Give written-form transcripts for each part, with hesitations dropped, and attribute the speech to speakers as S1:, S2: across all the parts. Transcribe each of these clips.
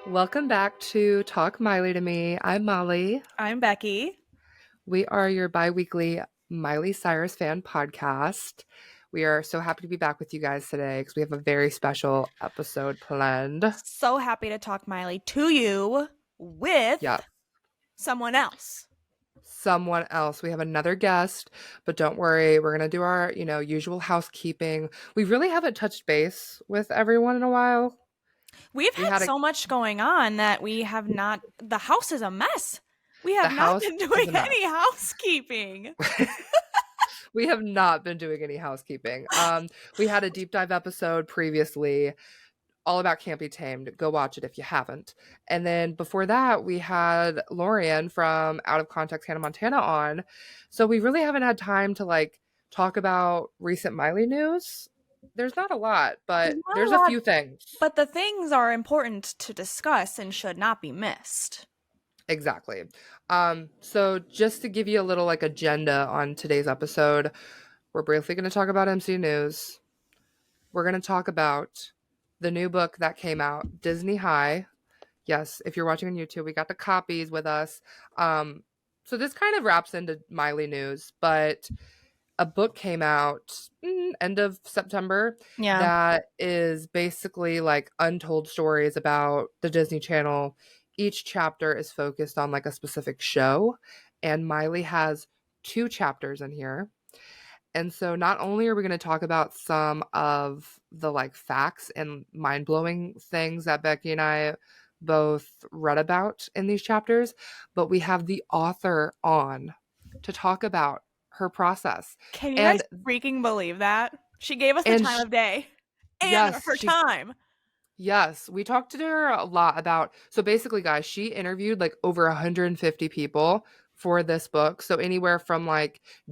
S1: Welcome back to Talk Miley to Me. I'm Molly.
S2: I'm Becky.
S1: We are your bi-weekly Miley Cyrus fan podcast. We are so happy to be back with you guys today because we have a very special episode planned.
S2: So happy to talk Miley to you with
S1: Yeah,
S2: someone else.
S1: someone else. We have another guest, but don't worry, we're going to do our, usual housekeeping. We really haven't touched base with everyone in a while.
S2: We've
S1: We
S2: had
S1: had
S2: so much going on that we have not, the house is a mess. We
S1: the
S2: have not
S1: house
S2: been
S1: is
S2: doing
S1: a mess.
S2: any housekeeping.
S1: We have not been doing any housekeeping. We had a deep dive episode previously all about Can't Be Tamed. Go watch it if you haven't. And then before that, we had Lorian from Out of Context Hannah Montana on. So we really haven't had time to talk about recent Miley news. There's not a lot, but
S2: Not
S1: there's
S2: a
S1: a
S2: lot,
S1: few things.
S2: but the things are important to discuss and should not be missed.
S1: Exactly. So just to give you a little agenda on today's episode, we're briefly going to talk about MC News. We're going to talk about the new book that came out, Disney High. Yes, if you're watching on YouTube, we got the copies with us. So this kind of wraps into Miley news, but a book came out end of September that is basically untold stories about the Disney Channel. Each chapter is focused on a specific show, and Miley has 2 chapters in here. And so not only are we going to talk about some of the facts and mind-blowing things that Becky and I both read about in these chapters, but we have the author on to talk about her process.
S2: Can you guys freaking believe that? She gave us the time of day and her time.
S1: Yes, we talked to her a lot about, so basically, guys, she interviewed over 150 people for this book. So anywhere from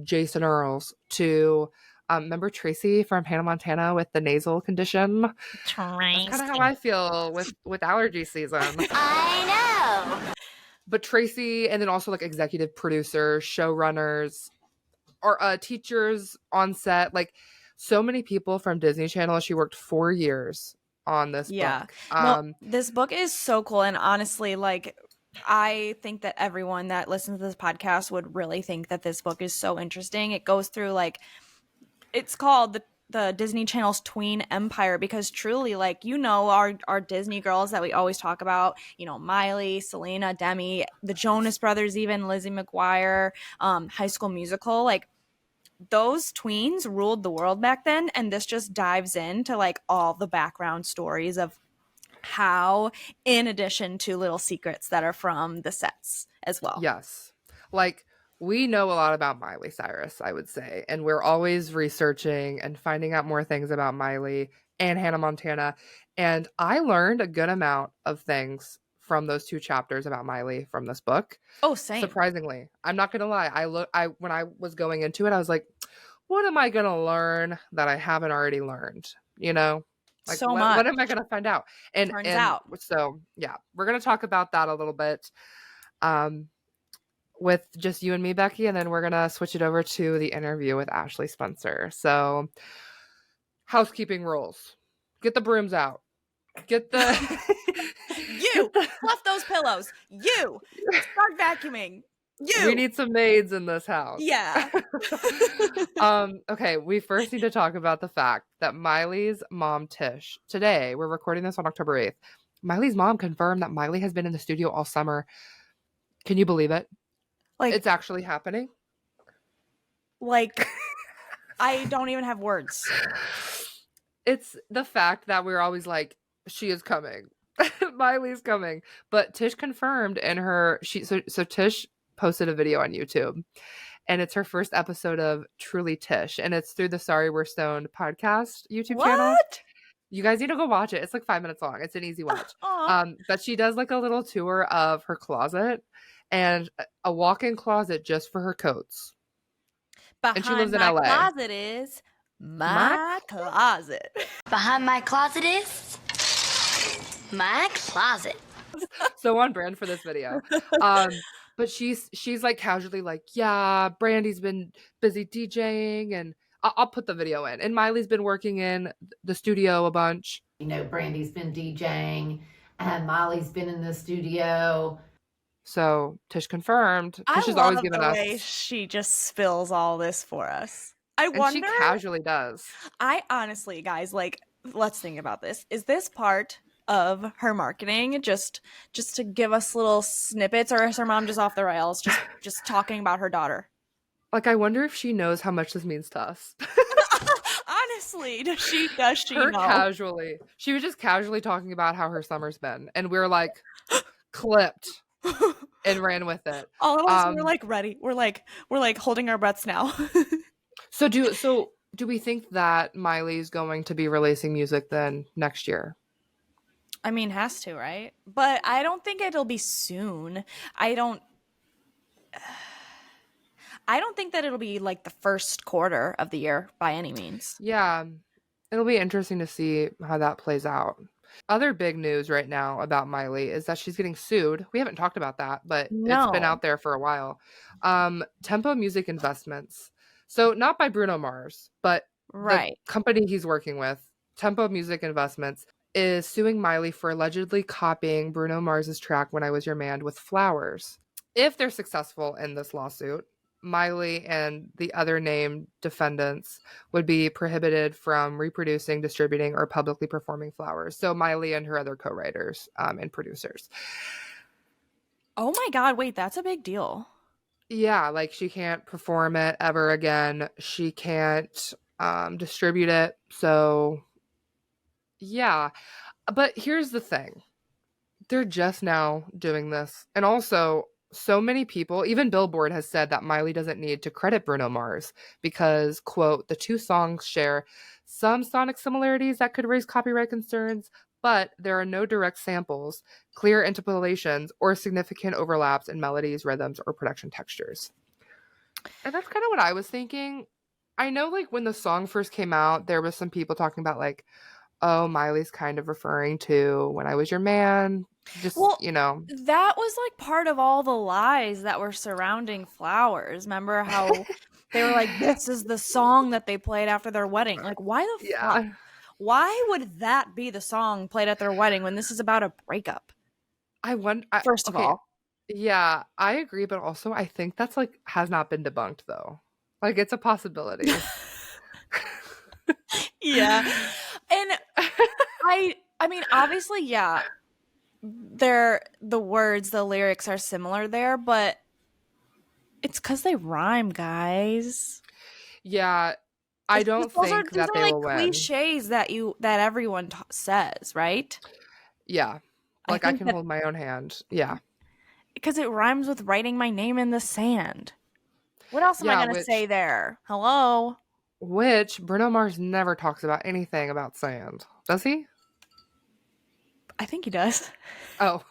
S1: Jason Earls to remember Tracy from Hannah Montana with the nasal condition?
S2: Tracy.
S1: That's kind of how I feel with allergy season.
S3: I know.
S1: But Tracy, and then also executive producers, showrunners, or teachers on set, so many people from Disney Channel. She worked 4 years on this book.
S2: No, this book is so cool, and honestly, I think that everyone that listens to this podcast would really think that this book is so interesting. It goes through it's called the Disney Channel's tween empire, because truly our Disney girls that we always talk about, Miley, Selena, Demi, the Jonas Brothers, even Lizzie McGuire, High School Musical, those tweens ruled the world back then, and this just dives into all the background stories of how, in addition to little secrets that are from the sets as well.
S1: Yes. We know a lot about Miley Cyrus, I would say, and we're always researching and finding out more things about Miley and Hannah Montana. And I learned a good amount of things from those 2 chapters about Miley from this book.
S2: Oh, same.
S1: Surprisingly. I'm not going to lie. When I was going into it, I was like, what am I going to learn that I haven't already learned?
S2: So much.
S1: What am I going to find out? And
S2: turns out.
S1: So, yeah, we're going to talk about that a little bit with just you and me, Becky, and then we're going to switch it over to the interview with Ashley Spencer. So, housekeeping rules. Get the brooms out. Get the...
S2: Fluff those pillows. Start vacuuming.
S1: We need some maids in this house.
S2: Yeah.
S1: Okay, we first need to talk about the fact that Miley's mom, Tish, today, we're recording this on October 8th, Miley's mom confirmed that Miley has been in the studio all summer. Can you believe it? It's actually happening.
S2: I don't even have words.
S1: It's the fact that we're always like, she is coming. Miley's coming. But Tish confirmed in her, so Tish posted a video on YouTube, and it's her first episode of Truly Tish, and it's through the Sorry We're Stoned podcast YouTube channel. You guys need to go watch it. It's 5 minutes long. It's an easy watch. But she does a little tour of her closet, and a walk-in closet just for her coats.
S2: Behind
S1: and she lives in
S2: my
S1: LA.
S2: Closet is my closet.
S3: Behind my closet is my closet.
S1: So on brand for this video. But she's casually yeah, Brandy's been busy DJing, and I'll put the video in. And Miley's been working in the studio a bunch.
S4: Brandy's been DJing. and Miley's been in the studio.
S1: So Tish confirmed.
S2: I
S1: Tish has always
S2: love
S1: given
S2: the way
S1: us,
S2: she just spills all this for us. I
S1: and she
S2: wonder.
S1: casually does.
S2: I honestly, guys, like, let's think about this. Is this part of her marketing, just to give us little snippets, or is her mom just off the rails, just talking about her daughter?
S1: Like, I wonder if she knows how much this means to us.
S2: Honestly, does she
S1: Her
S2: know?
S1: casually. She was just casually talking about how her summer's been, and we are like clipped and ran with it.
S2: All of us were like ready. We're like holding our breaths now.
S1: So do we think that Miley's going to be releasing music then next year?
S2: I mean, has to, right? But I don't think it'll be soon. I don't think that it'll be like the first quarter of the year by any means.
S1: Yeah. It'll be interesting to see how that plays out. Other big news right now about Miley is that she's getting sued. We haven't talked about that, but it's been
S2: No.
S1: out there for a while. Tempo Music Investments. So not by Bruno Mars, but
S2: Right.
S1: the company he's working with, Tempo Music Investments, is suing Miley for allegedly copying Bruno Mars's track When I Was Your Man with Flowers. If they're successful in this lawsuit, Miley and the other named defendants would be prohibited from reproducing, distributing, or publicly performing Flowers. So Miley and her other co-writers and producers.
S2: Oh my God, wait, that's a big deal.
S1: Yeah, like she can't perform it ever again. She can't distribute it. So yeah. But here's the thing. They're just now doing this. And also, so many people, even Billboard has said that Miley doesn't need to credit Bruno Mars because, quote, the two songs share some sonic similarities that could raise copyright concerns, but there are no direct samples, clear interpolations, or significant overlaps in melodies, rhythms, or production textures. And that's kind of what I was thinking. I know, like, when the song first came out, there was some people talking about, like, oh, Miley's kind of referring to When I Was Your Man. Just,
S2: Well,
S1: you know.
S2: that was like part of all the lies that were surrounding Flowers. Remember how they were like, this is the song that they played after their wedding? Like, why the fuck?
S1: Yeah.
S2: Why would that be the song played at their wedding when this is about a breakup?
S1: I wonder.
S2: First of all.
S1: Yeah, I agree, but also I think that's like has not been debunked though. Like it's a possibility.
S2: Yeah. And I mean, obviously, yeah, the words, the lyrics are similar there, but it's because they rhyme, guys.
S1: Yeah, I don't think that they will win.
S2: Cliches that everyone says, right?
S1: Yeah, like I can hold my own hand. Yeah,
S2: because it rhymes with writing my name in the sand. What else am I gonna say there? Hello.
S1: Which Bruno Mars never talks about anything about sand, does he?
S2: I think he does.
S1: Oh,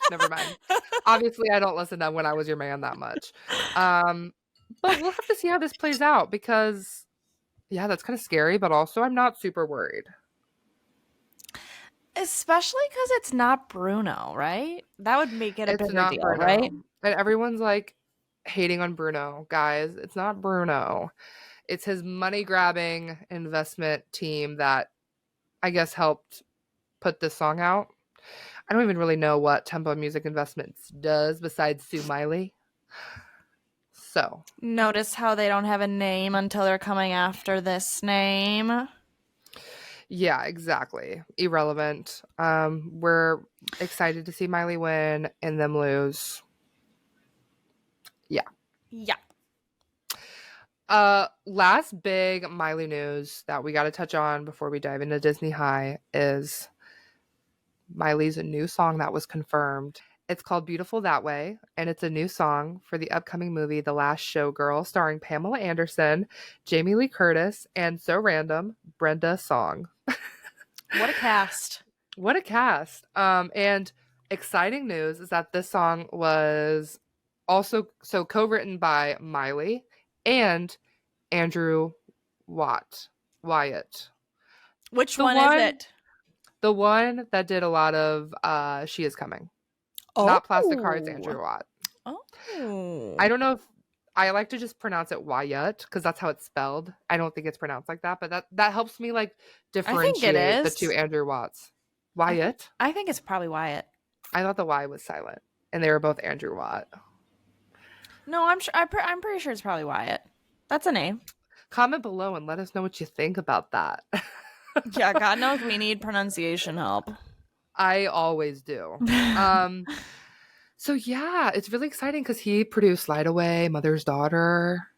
S1: never mind. Obviously, I don't listen to When I Was Your Man that much. But we'll have to see how this plays out because, yeah, that's kind of scary, but also I'm not super worried.
S2: Especially because it's not Bruno, right? That would make it a bigger deal,
S1: Bruno.
S2: right?
S1: And everyone's like hating on Bruno. Guys, it's not Bruno. It's his money-grabbing investment team that I guess helped put this song out. I don't even really know what Tempo Music Investments does besides sue Miley. So.
S2: Notice how they don't have a name until they're coming after this name.
S1: Yeah, exactly. Irrelevant. We're excited to see Miley win and them lose. Yeah.
S2: Yeah.
S1: Last big Miley news that we got to touch on before we dive into Disney High is Miley's new song that was confirmed. It's called Beautiful That Way, and it's a new song for the upcoming movie The Last Showgirl, starring Pamela Anderson, Jamie Lee Curtis, and so random, Brenda Song.
S2: What a cast.
S1: What a cast. And exciting news is that this song was also co-written by Miley and Andrew Wyatt.
S2: Which one is it?
S1: The one that did a lot of She Is Coming.
S2: Oh.
S1: Not Plastic Hearts, Andrew Watt.
S2: Oh.
S1: I don't know if I like to just pronounce it Wyatt because that's how it's spelled. I don't think it's pronounced like that, but that helps me like differentiate the two Andrew Watts. Wyatt?
S2: I think it's probably Wyatt.
S1: I thought the Y was silent, and they were both Andrew Watt.
S2: No, I'm sure. I'm pretty sure it's probably Wyatt. That's a name.
S1: Comment below and let us know what you think about that.
S2: Yeah, God knows we need pronunciation help.
S1: I always do. So yeah, it's really exciting because he produced Light Away, Mother's Daughter.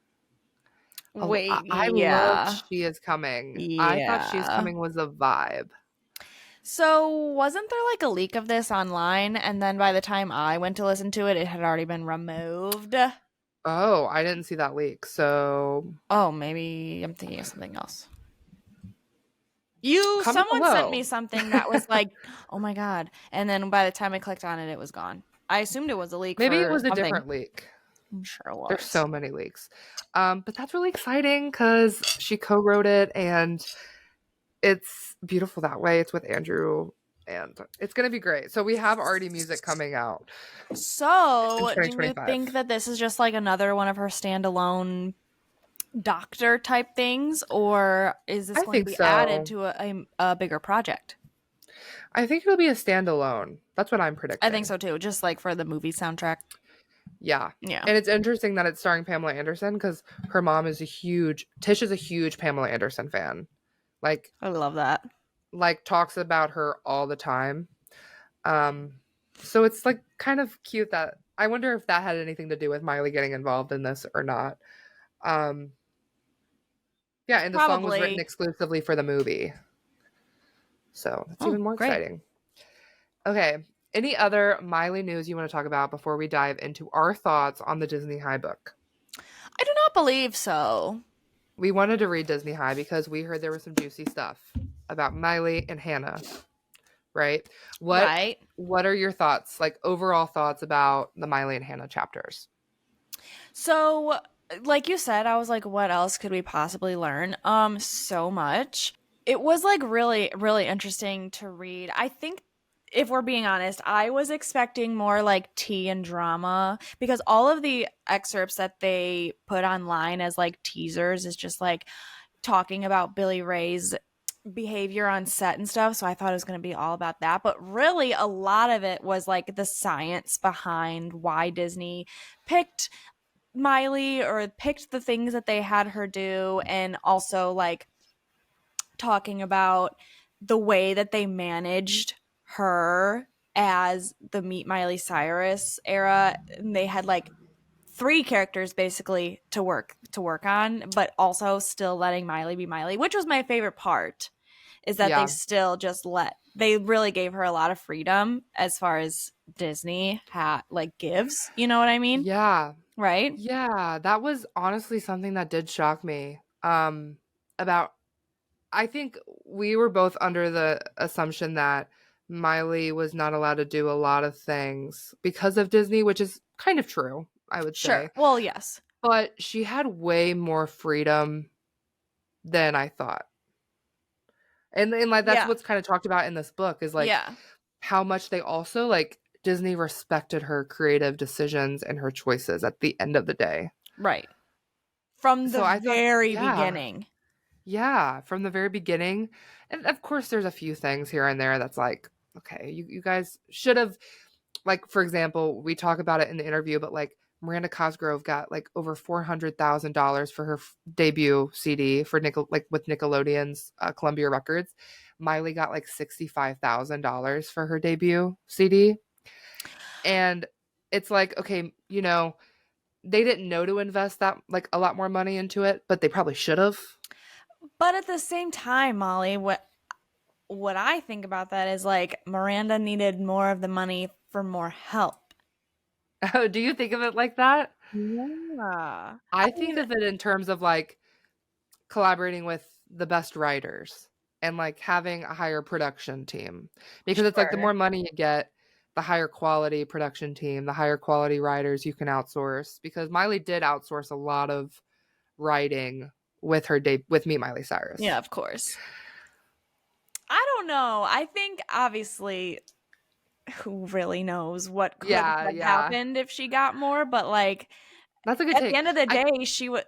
S2: Wait,
S1: I
S2: yeah.
S1: loved She Is Coming. I thought She Is
S2: Yeah.
S1: Coming was a vibe.
S2: So, wasn't there like a leak of this online? And then by the time I went to listen to it, it had already been removed.
S1: Oh, I didn't see that leak. So
S2: Oh, maybe I'm thinking of something else.
S1: comment
S2: Someone
S1: below.
S2: sent me something that was like, oh my God. And then by the time I clicked on it, it was gone. I assumed it was a leak.
S1: Maybe
S2: for
S1: it was a
S2: something.
S1: different leak.
S2: I'm sure it was.
S1: There's so many leaks. But that's really exciting because she co-wrote it and it's beautiful that way. It's with Andrew and it's going to be great. So we have already music coming out.
S2: So,
S1: in
S2: do you
S1: 2025.
S2: think that this is just like another one of her standalone doctor type things, or is this
S1: I
S2: going to
S1: think
S2: be
S1: so.
S2: added to a bigger project?
S1: I think it'll be a standalone. That's what I'm predicting.
S2: I think so too, just like for the movie soundtrack.
S1: Yeah.
S2: Yeah.
S1: And it's interesting that it's starring Pamela Anderson because her mom is Tish is a huge Pamela Anderson fan. Like
S2: I love that.
S1: Talks about her all the time. So it's like kind of cute that I wonder if that had anything to do with Miley getting involved in this or not. Yeah, and the song was written
S2: Probably.
S1: exclusively for the movie. So that's even more
S2: great.
S1: exciting. Okay. Any other Miley news you want to talk about before we dive into our thoughts on the Disney High book?
S2: I do not believe so.
S1: We wanted to read Disney High because we heard there was some juicy stuff about Miley and Hannah, right?
S2: Right.
S1: What are your thoughts, like overall thoughts about the Miley and Hannah chapters?
S2: So, like you said, I was like, what else could we possibly learn? So much. It was like really, really interesting to read. I think if we're being honest, I was expecting more like tea and drama because all of the excerpts that they put online as like teasers is just like talking about Billy Ray's behavior on set and stuff. So I thought it was going to be all about that. But really, a lot of it was like the science behind why Disney picked Miley or picked the things that they had her do, and also like talking about the way that they managed her as the Meet Miley Cyrus era. And they had like 3 characters basically to work on, but also still letting Miley be Miley, which was my favorite part, is that they still just they really gave her a lot of freedom as far as Disney gives, you know what I mean?
S1: Yeah.
S2: Right?
S1: Yeah, that was honestly something that did shock me. I think we were both under the assumption that Miley was not allowed to do a lot of things because of Disney, which is kind of true, I would say.
S2: Sure. Well, yes.
S1: But she had way more freedom than I thought. And like that's what's kind of talked about in this book is like how much they also like Disney respected her creative decisions and her choices at the end of the day.
S2: Right. From the very beginning.
S1: Yeah, from the very beginning. And of course there's a few things here and there that's like, okay, you guys should have, like, for example, we talk about it in the interview, but like Miranda Cosgrove got like over $400,000 for her debut CD for with Nickelodeon's Columbia Records. Miley got like $65,000 for her debut CD. And it's like, okay, you know, they didn't know to invest that like a lot more money into it, but they probably should have.
S2: But at the same time, Molly, what I think about that is like Miranda needed more of the money for more help.
S1: Oh, do you think of it like that?
S2: Yeah.
S1: I think of it in terms of like collaborating with the best writers and like having a higher production team, because it's like the more money you get, the higher quality production team, the higher quality writers you can outsource, because Miley did outsource a lot of writing with her with Meet Miley Cyrus.
S2: Yeah, of course. I don't know. I think obviously who really knows what could have happened if she got more, but like
S1: that's a good take.
S2: At the end of the day,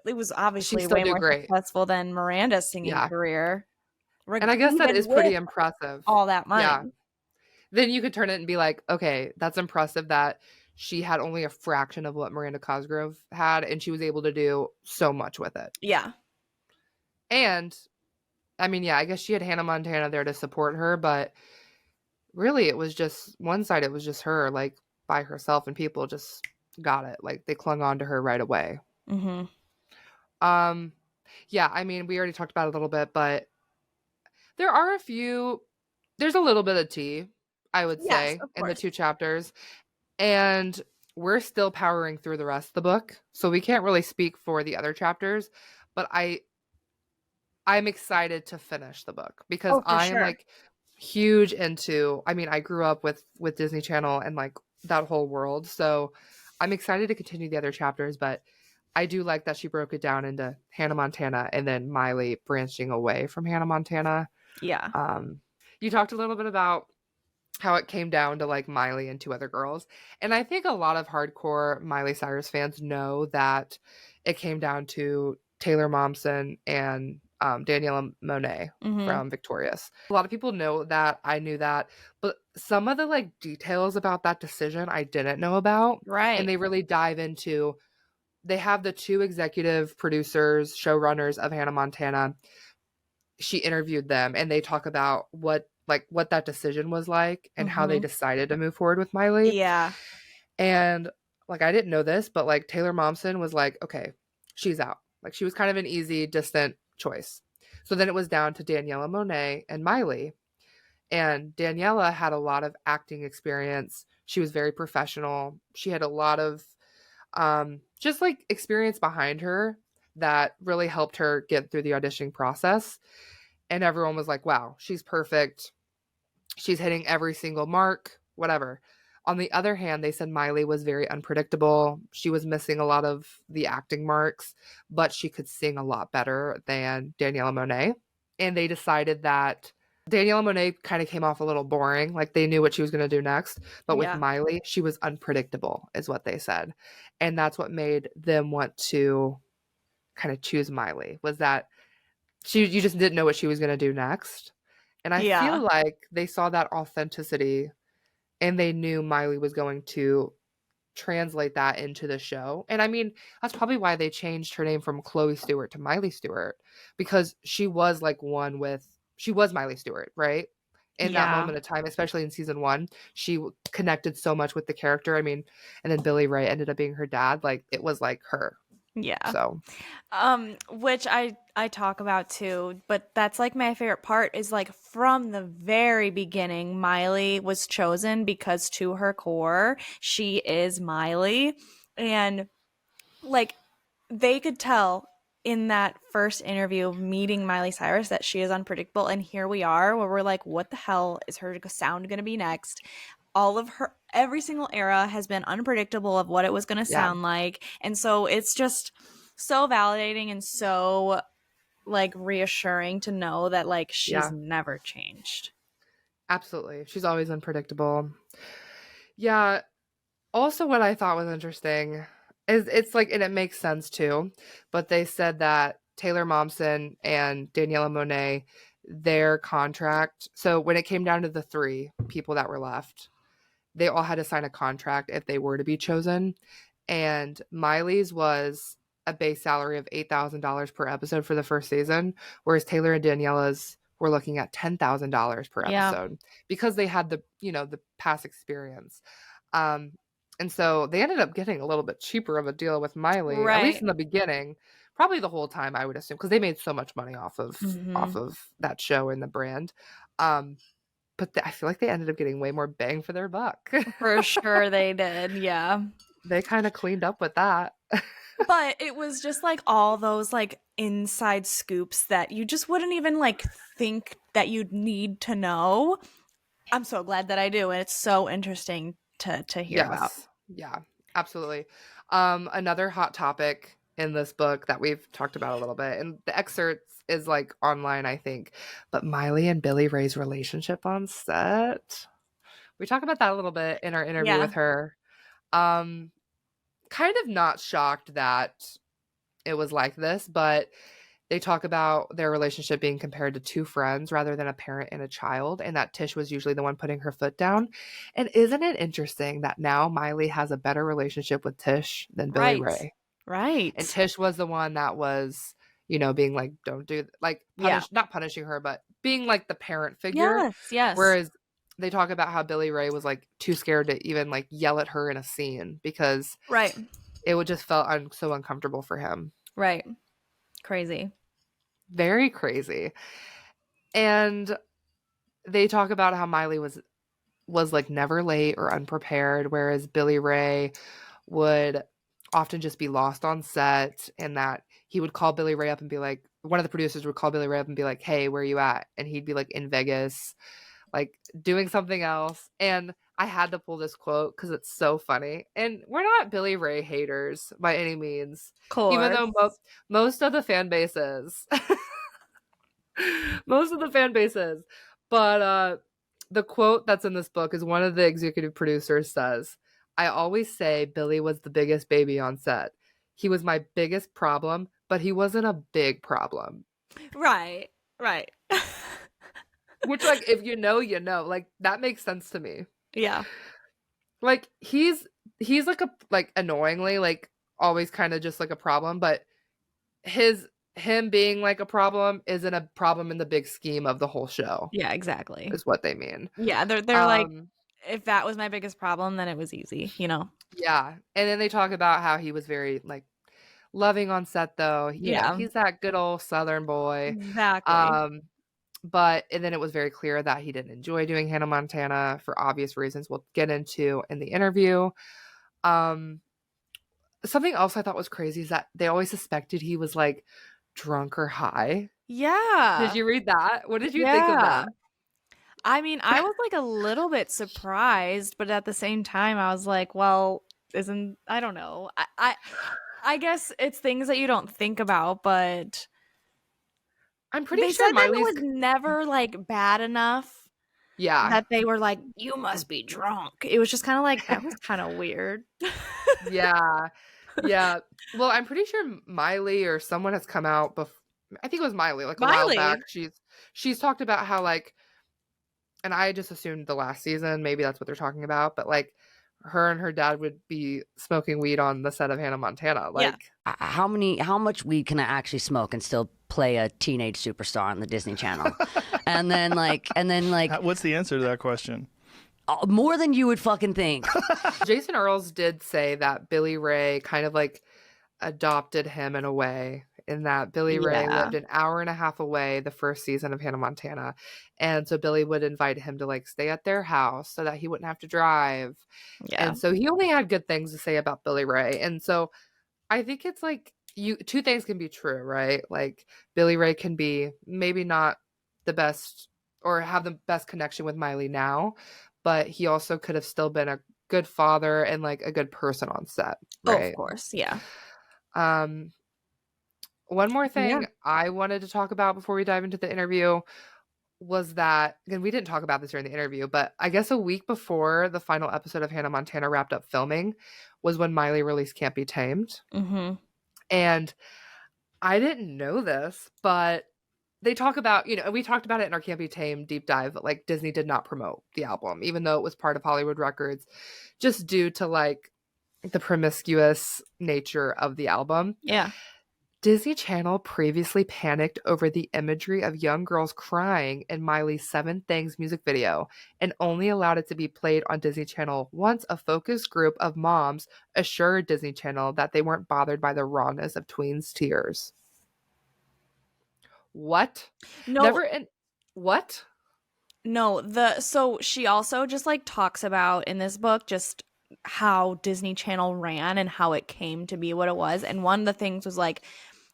S2: it was obviously way more successful than Miranda's singing career.
S1: And I guess that is pretty impressive.
S2: All that money.
S1: Yeah. then you could turn it and be like, okay, that's impressive that she had only a fraction of what Miranda Cosgrove had, and she was able to do so much with it.
S2: Yeah.
S1: And I mean, yeah, I guess she had Hannah Montana there to support her, but really it was just one side, it was just her, like, by herself, and people just got it. Like, they clung on to her right away.
S2: Mm-hmm.
S1: Um, yeah, I mean, we already talked about it a little bit, but there are a few, there's a little bit of tea, I would
S2: Yes,
S1: say,
S2: of
S1: in the
S2: course.
S1: 2 chapters, and we're still powering through the rest of the book, so we can't really speak for the other chapters, but I'm excited to finish the book because
S2: Oh, for
S1: I am,
S2: sure.
S1: like, huge into, I mean, I grew up with Disney Channel and, like, that whole world, so I'm excited to continue the other chapters, but I do like that she broke it down into Hannah Montana and then Miley branching away from Hannah Montana.
S2: Yeah.
S1: Um, you talked a little bit about how it came down to, like, Miley and 2 other girls, and I think a lot of hardcore Miley Cyrus fans know that it came down to Taylor Momsen and, Daniela Monáe
S2: Mm-hmm.
S1: from Victorious. A lot of people know that, I knew that, but some of the, like, details about that decision I didn't know about, and
S2: Right.
S1: they really dive into, they have the 2 executive producers, showrunners of Hannah Montana. She interviewed them and they talk about what that decision was like and how they
S2: Mm-hmm.
S1: decided to move forward with Miley.
S2: Yeah.
S1: And, like, I didn't know this, but, like, Taylor Momsen was like, okay, she's out. Like, she was kind of an easy, distant choice. So then it was down to Daniela Monáe and Miley. And Daniela had a lot of acting experience. She was very professional. She had a lot of just, like, experience behind her that really helped her get through the auditioning process. And everyone was like, wow, she's perfect. She's hitting every single mark, whatever. On the other hand, they said Miley was very unpredictable. She was missing a lot of the acting marks, but she could sing a lot better than Daniela Monáe. And they decided that Daniela Monáe kind of came off a little boring, like they knew what she was going to do next. But with
S2: Yeah.
S1: Miley, she was unpredictable, is what they said. And that's what made them want to kind of choose Miley, was that you just didn't know what she was going to do next. And I feel
S2: Yeah.
S1: like they saw that authenticity and they knew Miley was going to translate that into the show. And I mean, that's probably why they changed her name from Chloe Stewart to Miley Stewart, because she was like she was Miley Stewart, right? In that
S2: Yeah.
S1: moment of time, especially in season 1, she connected so much with the character. I mean, and then Billy Ray ended up being her dad. Like, it was like her.
S2: Yeah.
S1: So,
S2: Which I talk about too, but that's like my favorite part is like from the very beginning, Miley was chosen because to her core, she is Miley. And like they could tell in that first interview of meeting Miley Cyrus that she is unpredictable. And here we are where we're like, what the hell is her sound going to be next? All of her, every single era has been unpredictable of what it was going to
S1: yeah.
S2: sound like. And so it's just so validating and so like reassuring to know that like she's
S1: Yeah.
S2: never changed.
S1: Absolutely. She's always unpredictable. Yeah. Also, what I thought was interesting is it's like, and it makes sense too, but they said that Taylor Momsen and Daniela Monáe, their contract, so when it came down to the 3 people that were left, they all had to sign a contract if they were to be chosen. And Miley's was a base salary of $8,000 per episode for the first season, whereas Taylor and Daniela's were looking at $10,000 per
S2: Yeah.
S1: episode because they had the past experience. Um, and so they ended up getting a little bit cheaper of a deal with Miley, at least
S2: Right.
S1: in the beginning, probably the whole time, I would assume, because they made so much money off
S2: Mm-hmm.
S1: of that show and the brand. Um, but I feel like they ended up getting way more bang for their buck.
S2: For sure they did. Yeah.
S1: They kind of cleaned up with that.
S2: But it was just like all those like inside scoops that you just wouldn't even like think that you'd need to know. I'm so glad that I do, and it's so interesting to hear about.
S1: Yes. Yeah, absolutely. Another hot topic in this book that we've talked about a little bit, and the excerpts is like online, I think, but Miley and Billy Ray's relationship on set. We talk about that a little bit in our interview
S2: Yeah.
S1: with her. Kind of not shocked that it was like this, but They talk about their relationship being compared to two friends rather than a parent and a child, and that Tish was usually the one putting her foot down. And isn't it interesting that now Miley has a better relationship with Tish than Billy
S2: Right.
S1: Ray? And
S2: Right.
S1: Tish was the one that was, being like, don't do, like,
S2: Yeah.
S1: not punishing her, but being like the parent figure.
S2: Yes. Yes.
S1: Whereas they talk about how Billy Ray was like too scared to even like yell at her in a scene because
S2: Right.
S1: it would just felt so uncomfortable for him.
S2: Right. Crazy.
S1: Very crazy. And they talk about how Miley was like never late or unprepared, whereas Billy Ray would often just be lost on set, and that he would call Billy Ray up and be like, one of the producers would call Billy Ray up and be like, hey, where are you at? And he'd be like in Vegas, like doing something else. And I had to pull this quote because it's so funny. And we're not Billy Ray haters by any means, even though most of the fan bases, most of the fan bases. But the quote that's in this book is one of the executive producers says, I always say Billy was the biggest baby on set. He was my biggest problem, but he wasn't a big problem.
S2: Right. Right.
S1: Which, like, if you know, like, that makes sense to me.
S2: Yeah.
S1: Like, he's like annoyingly, like, always kind of just like a problem, but him being like a problem isn't a problem in the big scheme of the whole show.
S2: Yeah, exactly.
S1: Is what they mean.
S2: Yeah, they're like, if that was my biggest problem, then it was easy,
S1: Yeah. And then they talk about how he was very like loving on set though. He's that good old Southern boy.
S2: Exactly.
S1: But and then it was very clear that he didn't enjoy doing Hannah Montana for obvious reasons we'll get into in the interview. Something else I thought was crazy is that they always suspected he was like drunk or high.
S2: Yeah.
S1: Did you read that? What did you think of that?
S2: I mean, I was like a little bit surprised, but at the same time, I was like, well, I don't know. I guess it's things that you don't think about, but
S1: I'm pretty
S2: they
S1: sure
S2: said that it
S1: Miley's
S2: was never like bad enough.
S1: Yeah.
S2: That they were like, you must be drunk. It was just kind of like, that was kind of weird.
S1: Yeah. Yeah. Well, I'm pretty sure Miley or someone has come out before. I think it was Miley, like a while back. She's talked about how like, and I just assumed the last season, maybe that's what they're talking about, but like her and her dad would be smoking weed on the set of Hannah Montana. Like
S5: how much weed can I actually smoke and still play a teenage superstar on the Disney Channel? and then like
S6: what's the answer to that question?
S5: More than you would fucking think.
S1: Jason Earls did say that Billy Ray kind of like adopted him in a way, in that Billy Ray lived an hour and a half away the first season of Hannah Montana. And so Billy would invite him to like stay at their house so that he wouldn't have to drive. Yeah. And so he only had good things to say about Billy Ray. And so I think it's like two things can be true, right? Like Billy Ray can be maybe not the best or have the best connection with Miley now, but he also could have still been a good father and like a good person on set. Right?
S2: Oh, of course. Yeah.
S1: One more thing I wanted to talk about before we dive into the interview was that, and we didn't talk about this during the interview, but I guess a week before the final episode of Hannah Montana wrapped up filming was when Miley released Can't Be Tamed. Mm-hmm. And I didn't know this, but they talk about, we talked about it in our Can't Be Tamed deep dive, but like Disney did not promote the album, even though it was part of Hollywood Records, just due to like the promiscuous nature of the album.
S2: Yeah.
S1: Disney Channel previously panicked over the imagery of young girls crying in Miley's Seven Things music video and only allowed it to be played on Disney Channel once a focus group of moms assured Disney Channel that they weren't bothered by the rawness of tweens' tears. What?
S2: No.
S1: What?
S2: No, so she also just like talks about in this book just how Disney Channel ran and how it came to be what it was. And one of the things was like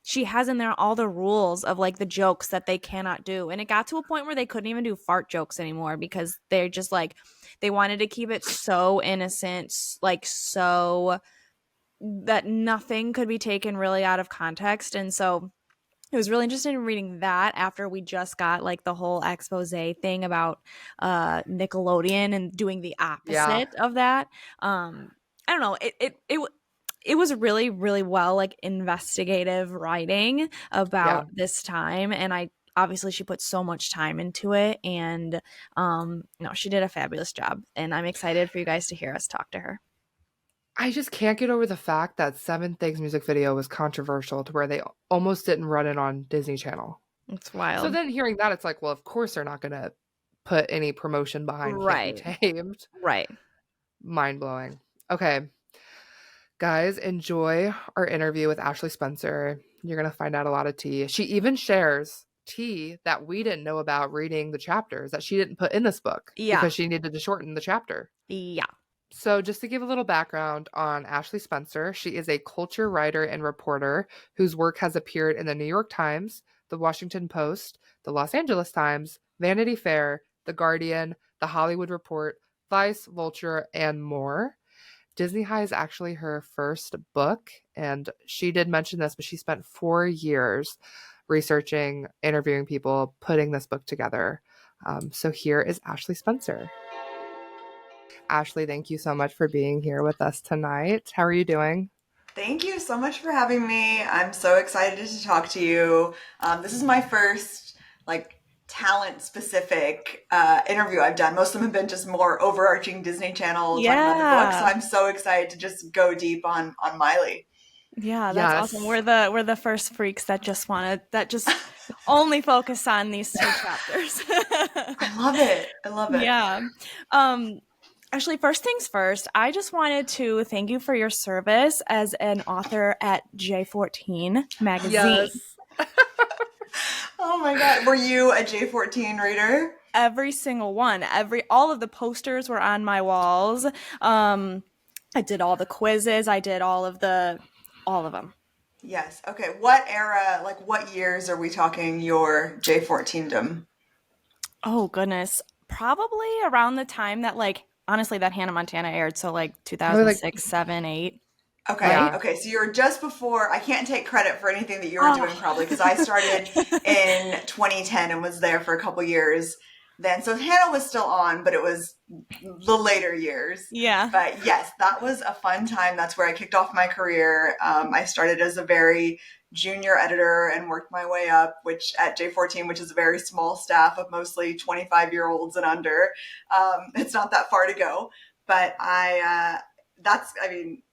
S2: she has in there all the rules of like the jokes that they cannot do. And it got to a point where they couldn't even do fart jokes anymore because they're just like they wanted to keep it so innocent, like so that nothing could be taken really out of context. And so it was really interesting in reading that after we just got like the whole expose thing about Nickelodeon and doing the opposite of that. I don't know. it was really, really well, like, investigative writing
S1: Yeah.
S2: about this time, and obviously she put so much time into it, and no, she did a fabulous job, and I'm excited for you guys to hear us talk to her.
S1: I just can't get over the fact that Seven Things music video was controversial to where they almost didn't run it on Disney Channel.
S2: It's
S1: So
S2: wild.
S1: then hearing that, it's like, well, of course they're not going to put any promotion behind Can't Be
S2: Right.
S1: Tamed.
S2: Right.
S1: Mind blowing. Okay, guys, enjoy our interview with Ashley Spencer. You're going to find out a lot of tea. She even shares tea that we didn't know about reading the chapters that she didn't put in this book
S2: Yeah.
S1: because she needed to shorten the chapter.
S2: Yeah.
S1: So, just to give a little background on Ashley Spencer, she is a culture writer and reporter whose work has appeared in the New York Times, the Washington Post, the Los Angeles Times, Vanity Fair, The Guardian, The Hollywood Report, Vice, Vulture, and more. Disney High is actually her first book, and she did mention this, but she spent 4 years researching, interviewing people, putting this book together. So here is Ashley Spencer. Ashley, thank you so much for being here with us tonight. How are you doing?
S7: Thank you so much for having me. I'm so excited to talk to you. This is my first talent specific interview I've done. Most of them have been just more overarching Disney Channel talking about the book. So I'm so excited to just go deep on Miley.
S2: Yeah, that's awesome. We're the first freaks that just only focus on these 2 chapters.
S7: I love it. I love it.
S2: Yeah. Actually, first things first, I just wanted to thank you for your service as an author at J14 magazine.
S1: Yes.
S7: Oh my God. Were you a J14 reader?
S2: Every single one. All of the posters were on my walls. I did all the quizzes. I did all of them.
S7: Yes. Okay. What era, what years are we talking your J14dom?
S2: Oh, goodness. Probably around the time that, honestly, that Hannah Montana aired. So, 2006, 7, 8.
S7: Okay.
S1: Yeah.
S7: Okay. So you're just before, I can't take credit for anything that you were doing probably because I started in 2010 and was there for a couple years then. So Hannah was still on, but it was the later years.
S2: Yeah.
S7: But yes, that was a fun time. That's where I kicked off my career. I started as a very junior editor and worked my way up, which at J14, which is a very small staff of mostly 25-year-olds and under. It's not that far to go, but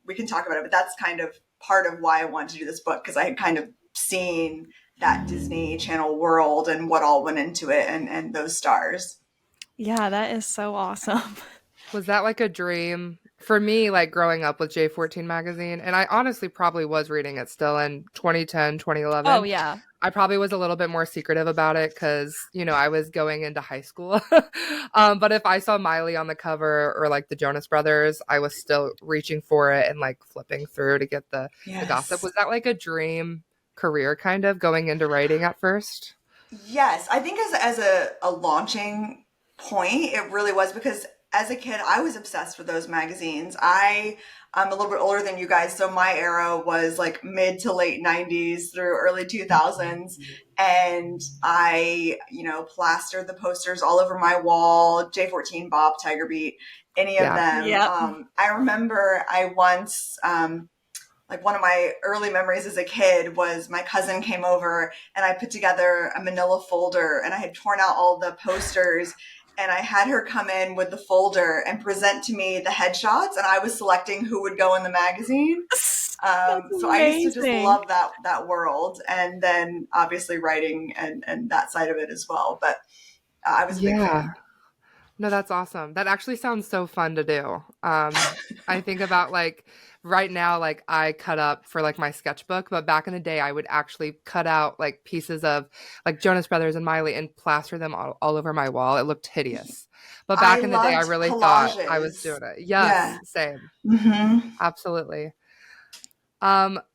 S7: we can talk about it, but that's kind of part of why I wanted to do this book, because I had kind of seen that Disney Channel world and what all went into it and those stars.
S2: Yeah, that is so awesome.
S1: Was that like a dream for me, growing up with J14 magazine? And I honestly probably was reading it still in 2010, 2011.
S2: Oh, yeah.
S1: I probably was a little bit more secretive about it because, I was going into high school. But if I saw Miley on the cover or the Jonas Brothers, I was still reaching for it and flipping through to get the gossip. Was that a dream career kind of going into writing at first?
S7: Yes, I think as a launching point, it really was, because as a kid, I was obsessed with those magazines. I'm a little bit older than you guys, so my era was mid to late 90s through early 2000s. And I, plastered the posters all over my wall, J14, Bob, Tiger Beat, any of them.
S2: Yep.
S7: I remember I once, one of my early memories as a kid was my cousin came over and I put together a manila folder and I had torn out all the posters. And I had her come in with the folder and present to me the headshots, and I was selecting who would go in the magazine. So I used to just love that world, and then obviously writing and that side of it as well. But I was a big fan.
S1: No, that's awesome. That actually sounds so fun to do. I think about right now, I cut up for my sketchbook, but back in the day I would actually cut out pieces of Jonas Brothers and Miley and plaster them all over my wall. It looked hideous. But back in the day I really thought I was doing it. Yes, same.
S7: Mm-hmm.
S1: Absolutely.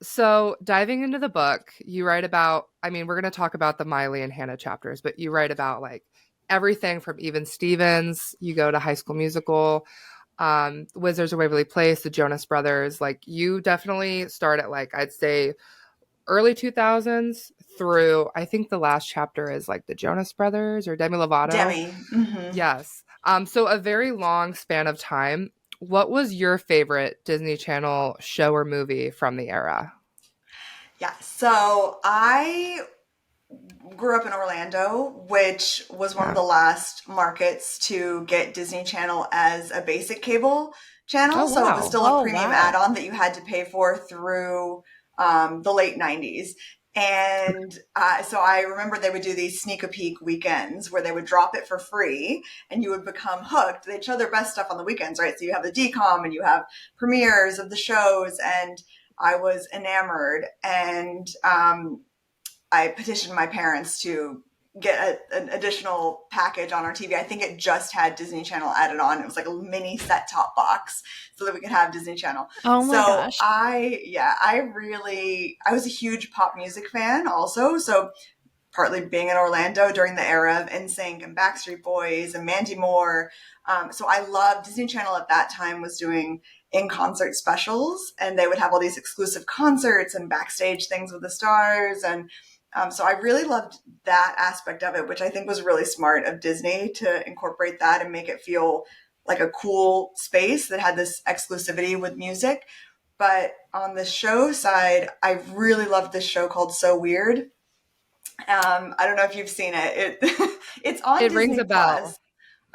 S1: So diving into the book, you write about, we're going to talk about the Miley and Hannah chapters, but you write about everything from Even Stevens, you go to High School Musical, Wizards of Waverly Place, the Jonas Brothers. You definitely start at I'd say early 2000s through, I think the last chapter is the Jonas Brothers or Demi Lovato.
S7: Demi. Mm-hmm.
S1: Yes. So a very long span of time. What was your favorite Disney Channel show or movie from the era?
S7: Yeah, so I grew up in Orlando, which was one of
S1: Yeah.
S7: the last markets to get Disney Channel as a basic cable channel.
S1: Oh,
S7: So it was
S1: wow.
S7: still a
S2: Oh,
S7: premium
S2: wow.
S7: add-on that you had to pay for through the late 90s. And so I remember they would do these sneak a peek weekends where they would drop it for free and you would become hooked. They'd show their best stuff on the weekends, right? So you have the DCOM and you have premieres of the shows. And I was enamored. And I petitioned my parents to get an additional package on our TV. I think it just had Disney Channel added on. It was like a mini set top box so that we could have Disney Channel.
S2: Oh my
S7: So
S2: gosh.
S7: I was a huge pop music fan also. So partly being in Orlando during the era of NSYNC and Backstreet Boys and Mandy Moore. So I loved Disney Channel at that time was doing in concert specials, and they would have all these exclusive concerts and backstage things with the stars. And so I really loved that aspect of it, which I think was really smart of Disney to incorporate that and make it feel like a cool space that had this exclusivity with music. But on the show side, I really loved this show called So Weird. I don't know if you've seen it. It's on
S1: It rings
S7: Disney
S1: a bell.
S7: Plus.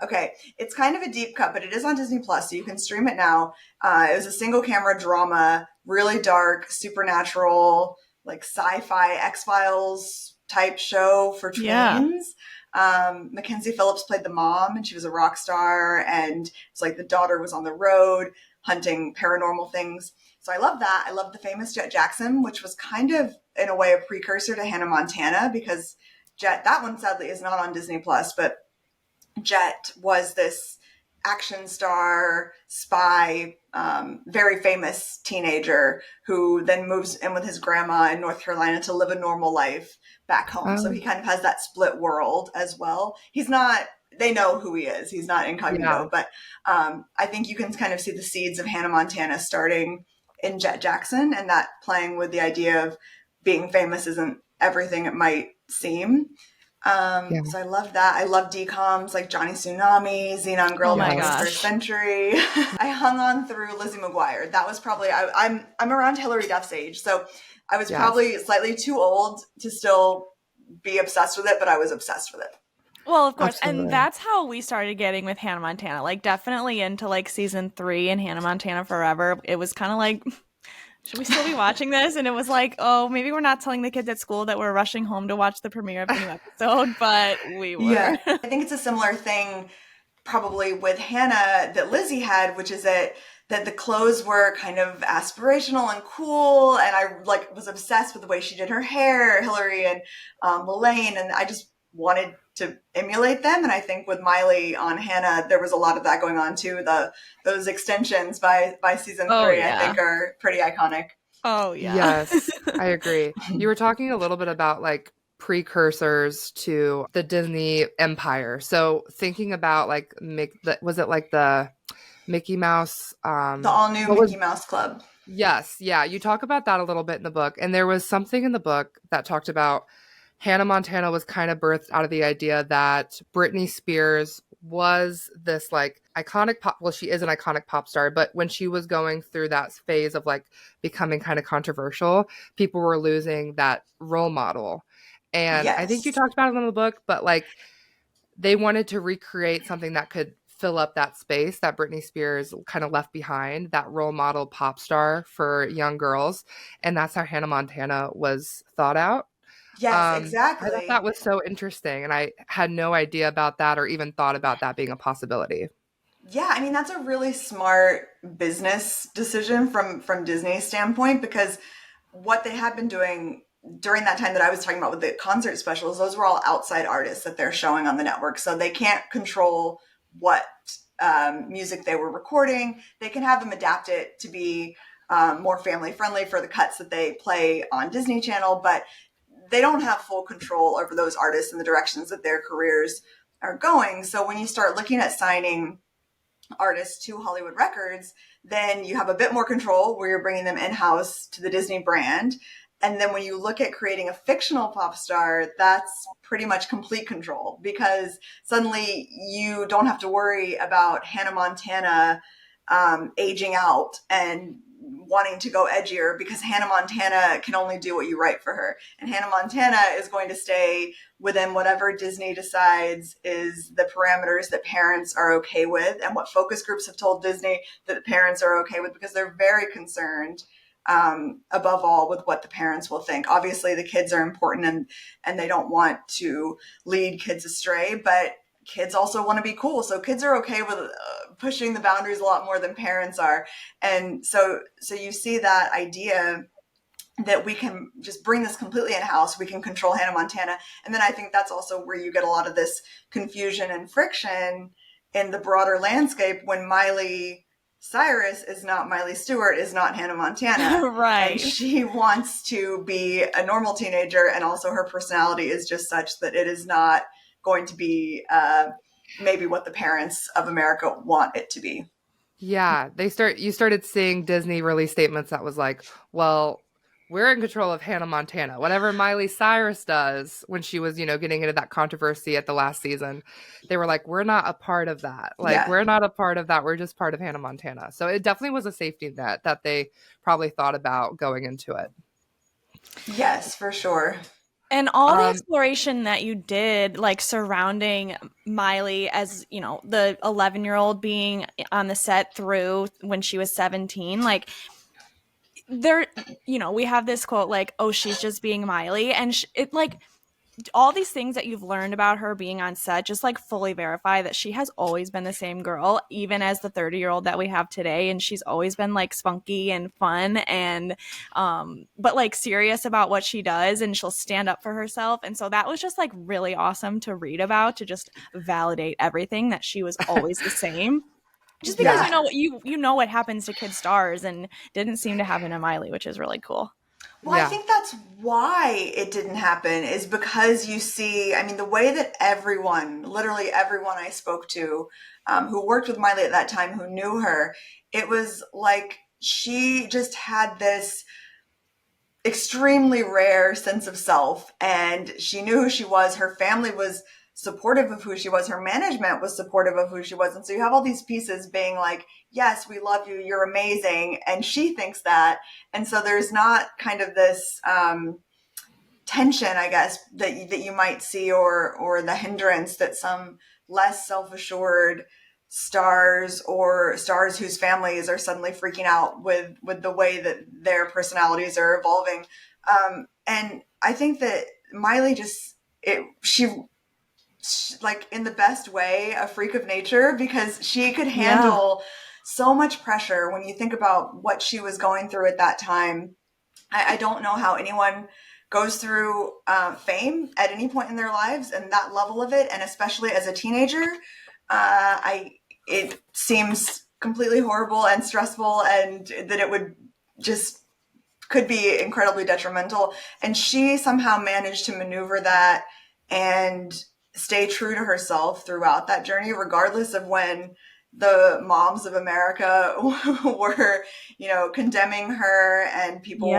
S7: Okay, it's kind of a deep cut, but it is on Disney Plus, so you can stream it now. It was a single camera drama, really dark, supernatural, like sci-fi X-Files type show for
S2: Yeah.
S7: tweens. Mackenzie Phillips played the mom, and she was a rock star, and it's like the daughter was on the road hunting paranormal things. So I love that. I love the famous Jet Jackson, which was kind of in a way a precursor to Hannah Montana because Jet, that one sadly is not on Disney Plus, but Jet was this action star, spy, very famous teenager who then moves in with his grandma in North Carolina to live a normal life back home. So he
S1: Oh,
S7: kind of has that split world as well. He's not, they know who he is. He's not
S1: yeah.
S7: incognito, but I think you can kind of see the seeds of Hannah Montana starting in Jet Jackson and that playing with the idea of being famous isn't everything it might seem.
S1: Yeah.
S7: So I love that. I love DComs like Johnny Tsunami, Xenon Girl
S2: Oh
S7: of the
S2: my
S1: Yes.
S7: 21st
S2: gosh.
S7: Century. I hung on through Lizzie McGuire. That was probably I'm around Hilary Duff's age, so I was
S1: Yes.
S7: probably slightly too old to still be obsessed with it, but I was obsessed with it.
S2: Well, of course. And
S1: Absolutely.
S2: that's how we started getting with Hannah Montana. Like, definitely into like season 3 and Hannah Montana Forever. It was kind of like, should we still be watching this? And it was like, oh, maybe we're not telling the kids at school that we're rushing home to watch the premiere of the new episode, but we were.
S7: Yeah. I think it's a similar thing probably with Hannah that Lizzie had, which is that the clothes were kind of aspirational and cool, and I like was obsessed with the way she did her hair, Hillary and Lelaine, and I just wanted to emulate them. And I think with Miley on Hannah, there was a lot of that going on too. Those extensions by season
S2: Oh,
S7: 3, I
S2: yeah.
S7: think, are pretty iconic.
S2: Oh, yeah.
S1: Yes, I agree. You were talking a little bit about like precursors to the Disney empire. So thinking about like was it like the Mickey Mouse
S7: The all new
S1: what was
S7: Mickey Mouse Club.
S1: Yes, yeah, you talk about that a little bit in the book, and there was something in the book that talked about Hannah Montana was kind of birthed out of the idea that Britney Spears was this like iconic pop, well, she is an iconic pop star, but when she was going through that phase of like becoming kind of controversial, people were losing that role model. And I think you
S7: Yes.
S1: talked about it in the book, but like they wanted to recreate something that could fill up that space that Britney Spears kind of left behind, that role model pop star for young girls. And that's how Hannah Montana was thought out.
S7: Yes,
S1: I thought that
S7: exactly.
S1: was so interesting, and I had no idea about that or even thought about that being a possibility.
S7: Yeah, I mean that's a really smart business decision from Disney's standpoint because what they had been doing during that time that I was talking about with the concert specials, those were all outside artists that they're showing on the network, so they can't control what music they were recording. They can have them adapt it to be more family friendly for the cuts that they play on Disney Channel, but they don't have full control over those artists and the directions that their careers are going. So when you start looking at signing artists to Hollywood Records, then you have a bit more control where you're bringing them in-house to the Disney brand. And then when you look at creating a fictional pop star, that's pretty much complete control because suddenly you don't have to worry about Hannah Montana aging out and wanting to go edgier, because Hannah Montana can only do what you write for her. And Hannah Montana is going to stay within whatever Disney decides is the parameters that parents are okay with, and what focus groups have told Disney that the parents are okay with, because they're very concerned, above all, with what the parents will think. Obviously, the kids are important, and they don't want to lead kids astray, but kids also want to be cool. So kids are okay with pushing the boundaries a lot more than parents are. And so you see that idea that we can just bring this completely in-house. We can control Hannah Montana. And then I think that's also where you get a lot of this confusion and friction in the broader landscape, when Miley Cyrus is not Miley Stewart, is not Hannah Montana.
S2: Right.
S7: And she wants to be a normal teenager, and also her personality is just such that it is not going to be maybe what the parents of America want it to be.
S1: Yeah, you started seeing Disney release statements that was like, well, we're in control of Hannah Montana. Whatever Miley Cyrus does when she was, getting into that controversy at the last season, they were like, we're not a part of that. Like,
S7: Yeah.
S1: we're not a part of that. We're just part of Hannah Montana. So it definitely was a safety net that they probably thought about going into it.
S7: Yes, for sure.
S2: And all the exploration that you did, like surrounding Miley as, the 11-year-old being on the set through when she was 17, like there, we have this quote like, oh, she's just being Miley. And it like all these things that you've learned about her being on set just like fully verify that she has always been the same girl, even as the 30-year-old that we have today. And she's always been like spunky and fun and but like serious about what she does, and she'll stand up for herself. And so that was just like really awesome to read about, to just validate everything, that she was always the same. Just because you know what happens to kid stars, and didn't seem to happen to Miley, which is really cool.
S7: Well, I think that's why it didn't happen, is because you see, I mean, the way that literally everyone I spoke to who worked with Miley at that time, who knew her, it was like she just had this extremely rare sense of self, and she knew who she was. Her family was supportive of who she was. Her management was supportive of who she was. And so you have all these pieces being like, yes, we love you, you're amazing. And she thinks that. And so there's not kind of this tension, I guess, that you might see, or the hindrance that some less self-assured stars, or stars whose families are suddenly freaking out with the way that their personalities are evolving. And I think that Miley she like, in the best way, a freak of nature, because she could handle so much pressure. When you think about what she was going through at that time, I don't know how anyone goes through fame at any point in their lives, and that level of it, and especially as a teenager. It seems completely horrible and stressful, and that it would just could be incredibly detrimental. And she somehow managed to maneuver that and stay true to herself throughout that journey, regardless of when the moms of America were, condemning her, and people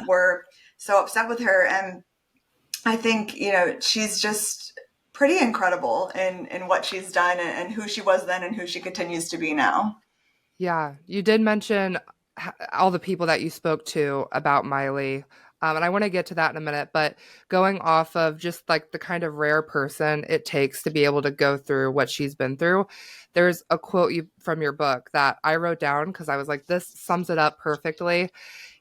S7: were so upset with her. And I think, she's just pretty incredible in what she's done, and who she was then and who she continues to be now.
S1: Yeah, you did mention all the people that you spoke to about Miley. And I want to get to that in a minute, but going off of just like the kind of rare person it takes to be able to go through what she's been through, there's a quote from your book that I wrote down because I was like, this sums it up perfectly.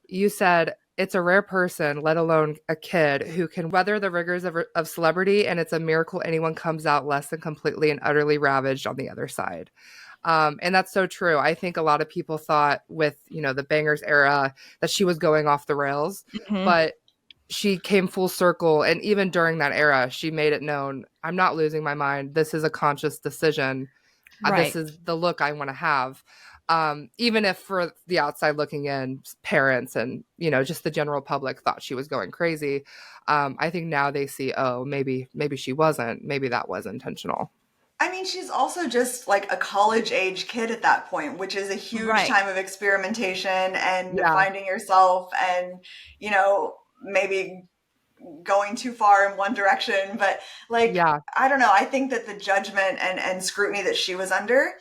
S1: You said, it's a rare person, let alone a kid, who can weather the rigors of celebrity, and it's a miracle anyone comes out less than completely and utterly ravaged on the other side. And that's so true. I think a lot of people thought with, the Bangers era that she was going off the rails, but she came full circle. And even during that era, she made it known, I'm not losing my mind. This is a conscious decision.
S2: Right.
S1: This is the look I want to have. Even if for the outside looking in, parents and, just the general public thought she was going crazy. I think now they see, oh, maybe she wasn't. Maybe that was intentional.
S7: I mean, she's also just like a college age kid at that point, which is a huge time of experimentation and finding yourself, and, maybe going too far in one direction. But I don't know. I think that the judgment and scrutiny that she was under,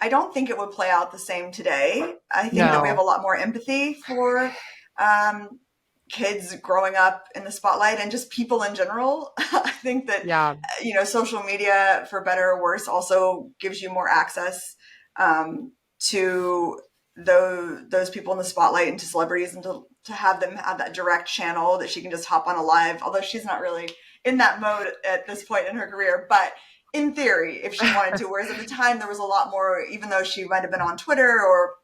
S7: I don't think it would play out the same today. I think that we have
S1: No.
S7: a lot more empathy for kids growing up in the spotlight and just people in general. I think that,
S1: Yeah.
S7: Social media, for better or worse, also gives you more access to those people in the spotlight and to celebrities, and to have them have that direct channel that she can just hop on a live, although she's not really in that mode at this point in her career, but in theory, if she wanted to. Whereas at the time, there was a lot more, even though she might have been on Twitter or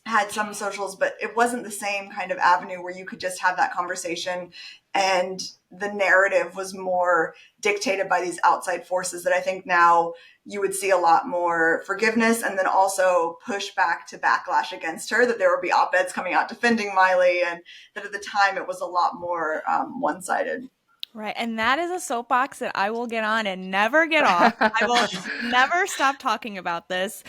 S7: had some socials, but it wasn't the same kind of avenue where you could just have that conversation, and the narrative was more dictated by these outside forces that I think now you would see a lot more forgiveness, and then also pushback to backlash against her, that there would be op-eds coming out defending Miley, and that at the time it was a lot more one-sided.
S2: Right. And that is a soapbox that I will get on and never get off. I will never stop talking about this.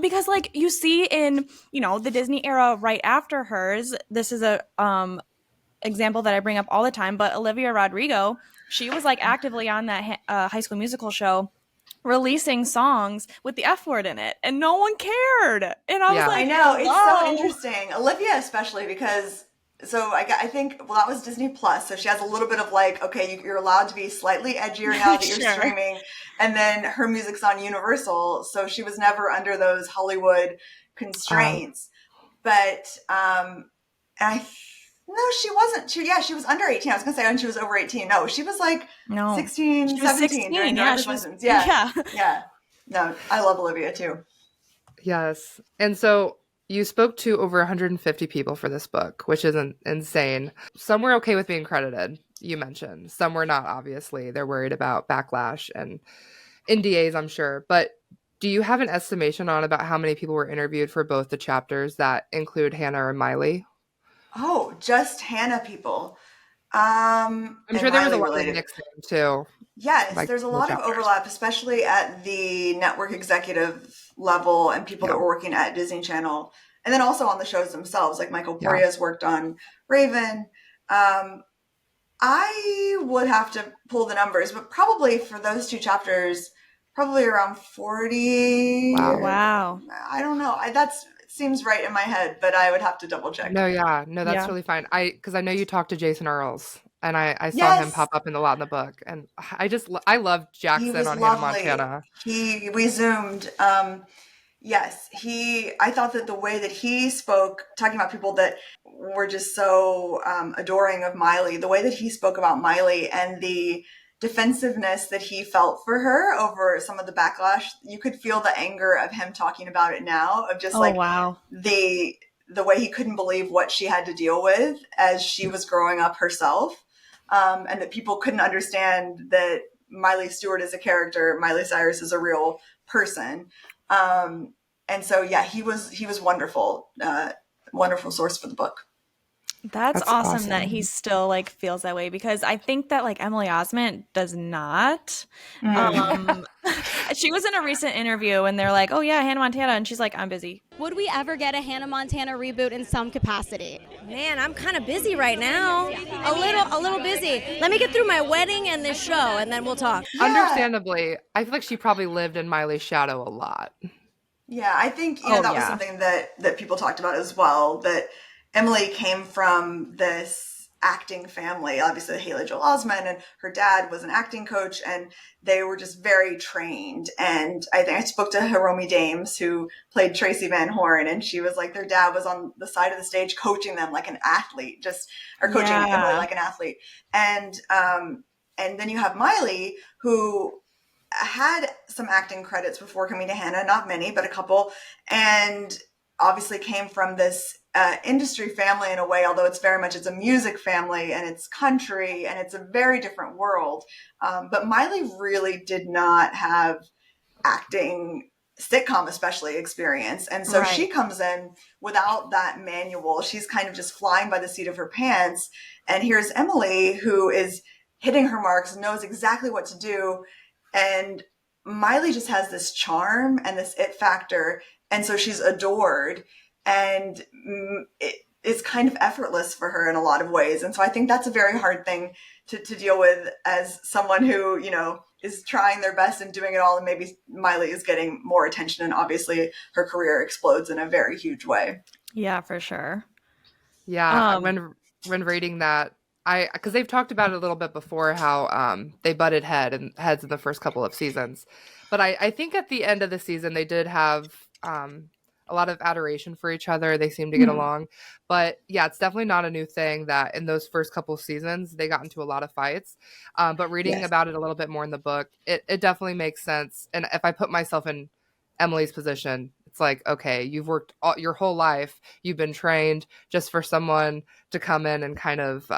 S2: Because like you see in, the Disney era right after hers, this is a example that I bring up all the time, but Olivia Rodrigo, she was like actively on that High School Musical show releasing songs with the F word in it, and no one cared. And I was
S1: Yeah.
S2: like,
S7: I know, it's so
S2: hello?
S7: interesting. Olivia especially, because I think, well, that was Disney Plus, so she has a little bit of like, okay, you're allowed to be slightly edgier now that you're
S2: Sure.
S7: streaming, and then her music's on Universal, so she was never under those Hollywood constraints. But and no, she wasn't. She was under 18. I was gonna say when she was over 18. No, she was like
S2: No.
S7: 16,
S2: She was
S7: 17
S2: 16.
S7: during
S2: Yeah,
S7: driver's
S2: she was,
S7: license.
S2: yeah.
S7: No, I love Olivia too.
S1: Yes. And so you spoke to over 150 people for this book, which is insane. Some were okay with being credited, you mentioned. Some were not, obviously. They're worried about backlash and NDAs, I'm sure. But do you have an estimation on about how many people were interviewed for both the chapters that include Hannah or Miley?
S7: Oh, just Hannah people.
S1: I'm
S7: And
S1: sure there was a
S7: Miley
S1: lot of
S7: related.
S1: mixing too.
S7: Yes,
S1: Like
S7: there's a
S1: the
S7: lot of
S1: chapters.
S7: overlap, especially at the network executive level and people that
S1: Yeah.
S7: were working at Disney Channel. And then also on the shows themselves, like Michael
S1: Yeah.
S7: Porria's worked on Raven. I would have to pull the numbers, but probably for those two chapters, probably around 40.
S1: Wow.
S2: Wow.
S7: I don't know. That seems right in my head, but I would have to double check.
S1: No, yeah. No, that's
S2: Yeah.
S1: really fine. Because I know you talked to Jason Earls, and I saw him
S7: Yes.
S1: pop up in a lot in the book. And I love
S7: He
S1: Jackson
S7: was
S1: on Hannah
S7: lovely.
S1: Montana.
S7: We zoomed. Yes, I thought that the way that he spoke, talking about people that were just so adoring of Miley, the way that he spoke about Miley and the defensiveness that he felt for her over some of the backlash, you could feel the anger of him talking about it now, of just
S2: Oh,
S7: like
S2: wow.
S7: the way he couldn't believe what she had to deal with as she was growing up herself, and that people couldn't understand that Miley Stewart is a character, Miley Cyrus is a real person. And so, yeah, he was wonderful, wonderful source for the book.
S2: That's
S1: That's
S2: awesome that
S1: awesome.
S2: he still like feels that way, because I think that like Emily Osment does not. She was in a recent interview and they're like, "Oh yeah, Hannah Montana," and she's like, "I'm busy."
S8: Would we ever get a Hannah Montana reboot in some capacity? Man, I'm kind of busy right now. A little busy. Let me get through my wedding and this show, and then we'll talk.
S7: Yeah.
S1: Understandably, I feel like she probably lived in Miley's shadow a lot.
S7: Yeah, I think
S2: Oh,
S7: that was
S2: yeah.
S7: something that people talked about as well, that Emily came from this acting family, obviously Haley Joel Osment, and her dad was an acting coach, and they were just very trained. And I think I spoke to Hiromi Dames, who played Tracy Van Horn, and she was like, their dad was on the side of the stage coaching them like an athlete, or coaching
S2: Yeah.
S7: Emily like an athlete. And then you have Miley, who had some acting credits before coming to Hannah, not many, but a couple, and obviously came from this industry family in a way, although it's a music family and it's country and it's a very different world. But Miley really did not have acting, sitcom especially, experience. And so she
S2: Right.
S7: comes in without that manual. She's kind of just flying by the seat of her pants. And here's Emily, who is hitting her marks, knows exactly what to do. And Miley just has this charm and this it factor. And so she's adored. And is kind of effortless for her in a lot of ways. And so I think that's a very hard thing to deal with as someone who, is trying their best and doing it all. And maybe Miley is getting more attention, and obviously her career explodes in a very huge way.
S2: Yeah, for sure.
S1: Yeah, when reading that, because they've talked about it a little bit before how they butted heads in the first couple of seasons, but I think at the end of the season they did have a lot of adoration for each other. They seem to get along, but yeah, it's definitely not a new thing that in those first couple seasons they got into a lot of fights. But reading about it a little bit more in the book, it definitely makes sense. And if I put myself in Emily's position, it's like, okay, you've worked your whole life, you've been trained just for someone to come in and kind of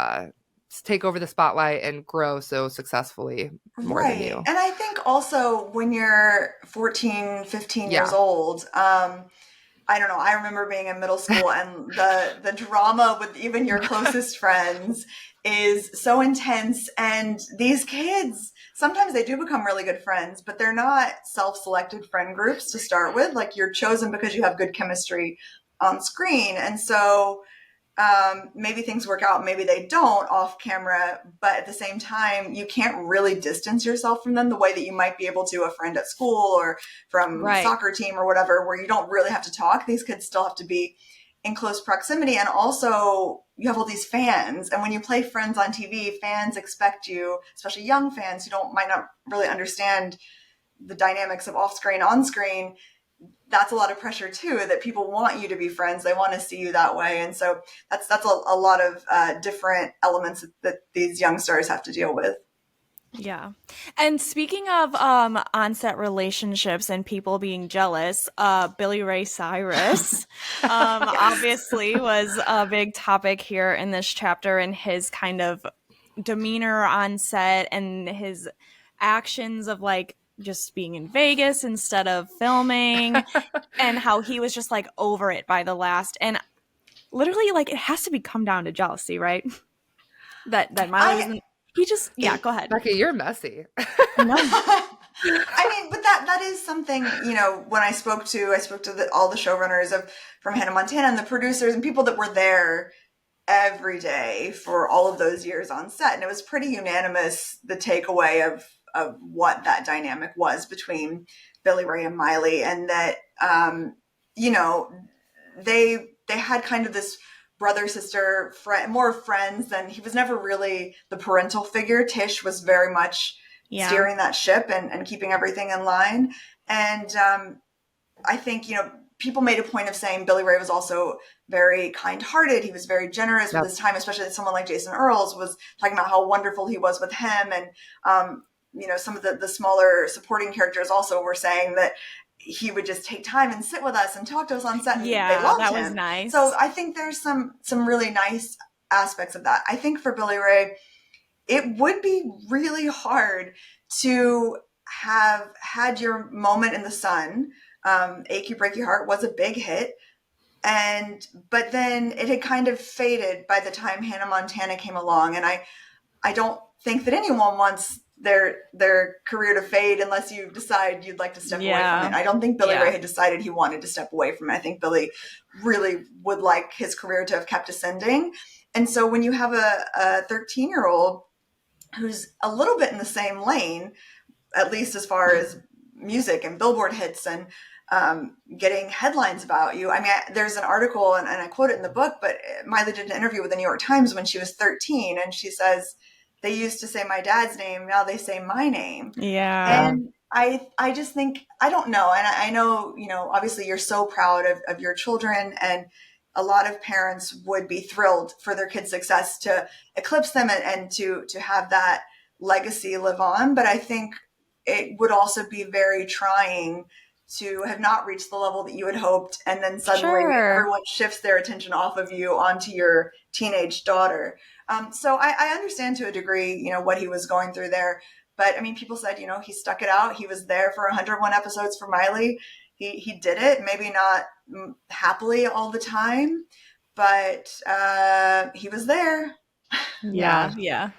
S1: take over the spotlight and grow so successfully more than you.
S7: And I think also when you're 14, 15 years old, I don't know, I remember being in middle school and the drama with even your closest friends is so intense. And these kids, sometimes they do become really good friends, but they're not self-selected friend groups to start with. Like, you're chosen because you have good chemistry on screen. And so maybe things work out, maybe they don't off camera, but at the same time, you can't really distance yourself from them the way that you might be able to a friend at school or from soccer team or whatever, where you don't really have to talk. These kids still have to be in close proximity. And also you have all these fans. And when you play Friends on TV, fans expect you, especially young fans who might not really understand the dynamics of off screen, on screen. That's a lot of pressure too, that people want you to be friends. They want to see you that way. And so that's a lot of different elements that these young stars have to deal with.
S2: Yeah. And speaking of on-set relationships and people being jealous, Billy Ray Cyrus obviously was a big topic here in this chapter, and his kind of demeanor on set and his actions of like just being in Vegas instead of filming and how he was just like over it by the last. And literally, like, it has to be come down to jealousy, right? That Miley wasn't. He just, go ahead.
S1: Becky, you're messy.
S2: No.
S7: I mean, but that is something, when I spoke to all the showrunners from Hannah Montana and the producers and people that were there every day for all of those years on set. And it was pretty unanimous, the takeaway of what that dynamic was between Billy Ray and Miley. And that, they had kind of this brother-sister more friends than he was never really the parental figure. Tish was very much steering that ship and keeping everything in line. And I think, people made a point of saying Billy Ray was also very kind-hearted. He was very generous with his time, especially someone like Jason Earls was talking about how wonderful he was with him. And, some of the smaller supporting characters also were saying that he would just take time and sit with us and talk to us on set. And they loved him.
S2: Was nice.
S7: So I think there's some really nice aspects of that. I think for Billy Ray, it would be really hard to have had your moment in the sun. Achy Breaky Heart was a big hit. But then it had kind of faded by the time Hannah Montana came along. And I don't think that anyone wants their career to fade unless you decide you'd like to step away from it. I don't think Billy Ray had decided he wanted to step away from it. I think Billy really would like his career to have kept ascending. And so when you have a 13-year-old who's a little bit in the same lane, at least as far as music and Billboard hits and getting headlines about you. I mean, there's an article, and I quote it in the book, but Miley did an interview with the New York Times when she was 13, and she says, they used to say my dad's name, now they say my name.
S2: Yeah.
S7: And I just think, I don't know. And I know, obviously you're so proud of your children, and a lot of parents would be thrilled for their kids' success to eclipse them and to have that legacy live on. But I think it would also be very trying to have not reached the level that you had hoped, and then suddenly everyone shifts their attention off of you onto your teenage daughter. So I understand to a degree, what he was going through there. But I mean, people said, he stuck it out. He was there for 101 episodes for Miley. He did it, maybe not happily all the time, but he was there.
S2: Yeah.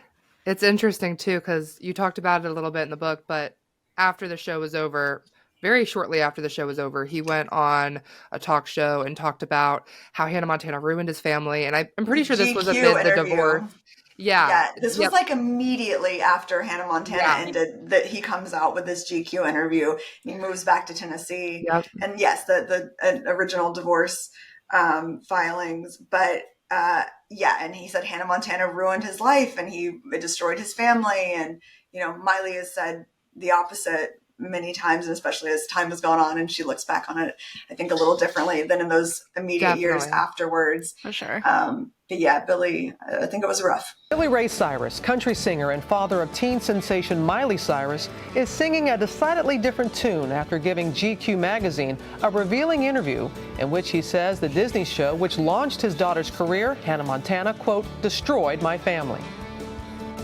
S1: It's interesting too, because you talked about it a little bit in the book, but after the show was over, very shortly after the show was over, he went on a talk show and talked about how Hannah Montana ruined his family. And I'm
S7: The
S1: pretty sure this was
S7: GQ
S1: amid the divorce.
S7: interview.
S1: Yeah.
S7: Yeah, this was
S1: Yep.
S7: like immediately after Hannah Montana
S1: Yeah.
S7: ended that he comes out with this GQ interview. He moves back to Tennessee,
S1: Yep.
S7: and yes, the original divorce filings, but yeah, and he said Hannah Montana ruined his life and it destroyed his family, and Miley has said the opposite many times, and especially as time has gone on, and she looks back on it, I think, a little differently than in those immediate years
S1: Definitely.
S7: afterwards.
S2: For sure.
S7: But yeah, Billy, I think it was rough.
S9: Billy Ray Cyrus, country singer and father of teen sensation Miley Cyrus, is singing a decidedly different tune after giving GQ magazine a revealing interview in which he says the Disney show, which launched his daughter's career, Hannah Montana, quote, destroyed my family.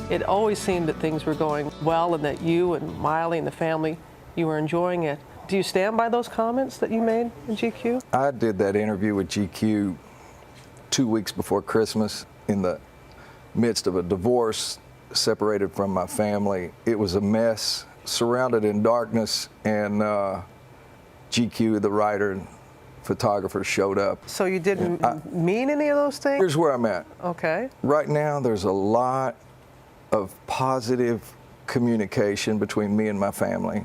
S9: It always seemed that things were going well and that you and Miley and the family, you were enjoying it. Do you stand by those comments that you made in GQ?
S10: I did that interview with GQ 2 weeks before Christmas in the midst of a divorce, separated from my family. It was a mess, surrounded in darkness, and GQ, the writer and photographer, showed up.
S9: So you didn't mean any of those things?
S10: Here's where I'm at.
S9: Okay.
S10: Right now, there's a lot of positive communication between me and my family.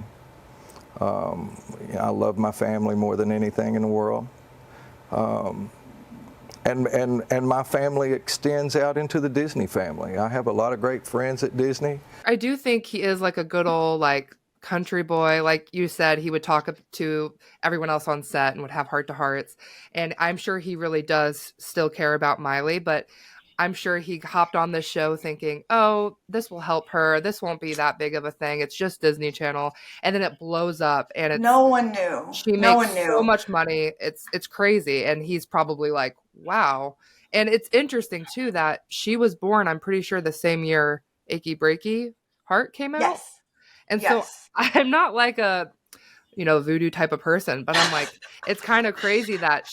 S10: I love my family more than anything in the world. And my family extends out into the Disney family. I have a lot of great friends at Disney.
S1: I do think he is like a good old like country boy. Like you said, he would talk to everyone else on set and would have heart to hearts. And I'm sure he really does still care about Miley, but I'm sure he hopped on this show thinking, oh, this will help her. This won't be that big of a thing. It's just Disney Channel. And then it blows up and it's
S7: No one knew.
S1: she
S7: No
S1: makes
S7: one knew.
S1: so much money. It's crazy. And he's probably like, wow. And it's interesting too that she was born, I'm pretty sure, the same year Achy Breaky Heart came out.
S7: Yes.
S1: And
S7: Yes.
S1: so I'm not like a voodoo type of person, but I'm like, it's kind of crazy that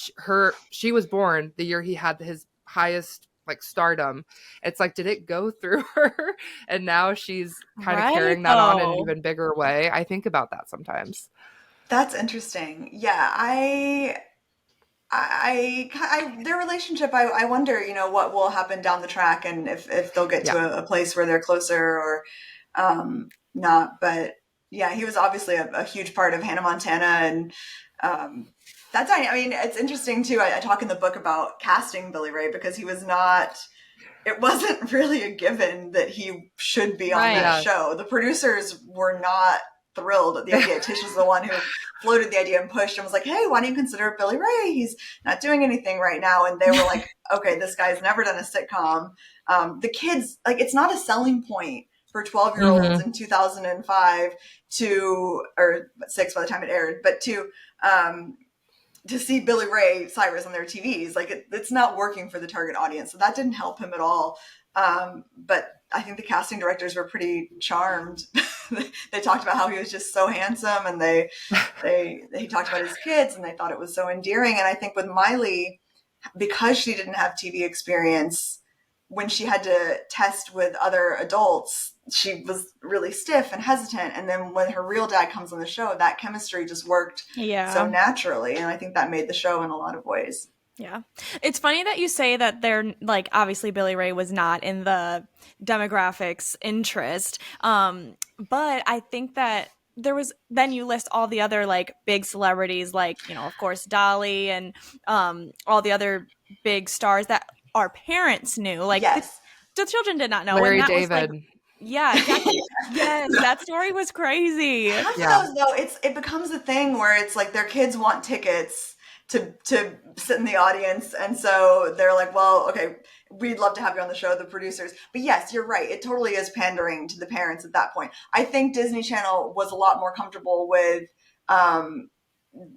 S1: she was born the year he had his highest like stardom. It's like, did it go through her? And now she's kind of carrying that on in an even bigger way. I think about that sometimes.
S7: That's interesting. Yeah, I their relationship, I wonder, what will happen down the track, and if they'll get to a place where they're closer or not. But yeah, he was obviously a huge part of Hannah Montana, and that's, I mean, it's interesting too. I talk in the book about casting Billy Ray because it wasn't really a given that he should be on that show. The producers were not thrilled at the idea. Tish was the one who floated the idea and pushed and was like, hey, why don't you consider Billy Ray? He's not doing anything right now. And they were like, okay, this guy's never done a sitcom. The kids, like, it's not a selling point for 12-year-olds in 2005 or 6 by the time it aired, but to see Billy Ray Cyrus on their TVs. Like, it's not working for the target audience. So that didn't help him at all. But I think the casting directors were pretty charmed. They talked about how he was just so handsome, and they talked about his kids, and they thought it was so endearing. And I think with Miley, because she didn't have TV experience, when she had to test with other adults, she was really stiff and hesitant. And then when her real dad comes on the show, that chemistry just worked so naturally. And I think that made the show in a lot of ways.
S2: Yeah. It's funny that you say that they're like, obviously Billy Ray was not in the demographics interest. But I think that then you list all the other like big celebrities, like, of course, Dolly and all the other big stars that our parents knew. Like, the children did not know.
S1: Larry
S2: and that
S1: David.
S2: Was, like, yeah, exactly. Yes, that story was crazy.
S7: Half of those, though, it becomes a thing where it's like their kids want tickets to sit in the audience, and so they're like, well, okay, we'd love to have you on the show, the producers. But yes, you're right, it totally is pandering to the parents at that point. I think Disney Channel was a lot more comfortable with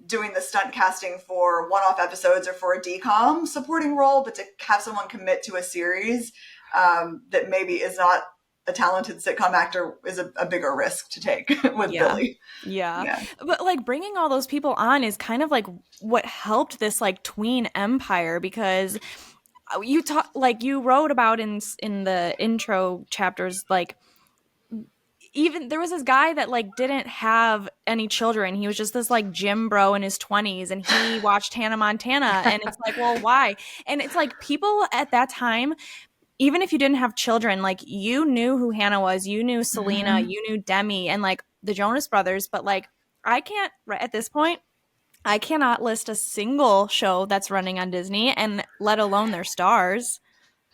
S7: doing the stunt casting for one-off episodes or for a DCOM supporting role, but to have someone commit to a series that maybe is not a talented sitcom actor is a bigger risk to take with Billy.
S2: Yeah. But like bringing all those people on is kind of like what helped this like tween empire, because you wrote about in the intro chapters, like even there was this guy that like didn't have any children. He was just this like gym bro in his 20s, and he watched Hannah Montana, and it's like, well, why? And it's like people at that time, even if you didn't have children, like you knew who Hannah was, you knew Selena, you knew Demi, and like the Jonas Brothers, but like I can't at this point, I cannot list a single show that's running on Disney, and let alone their stars.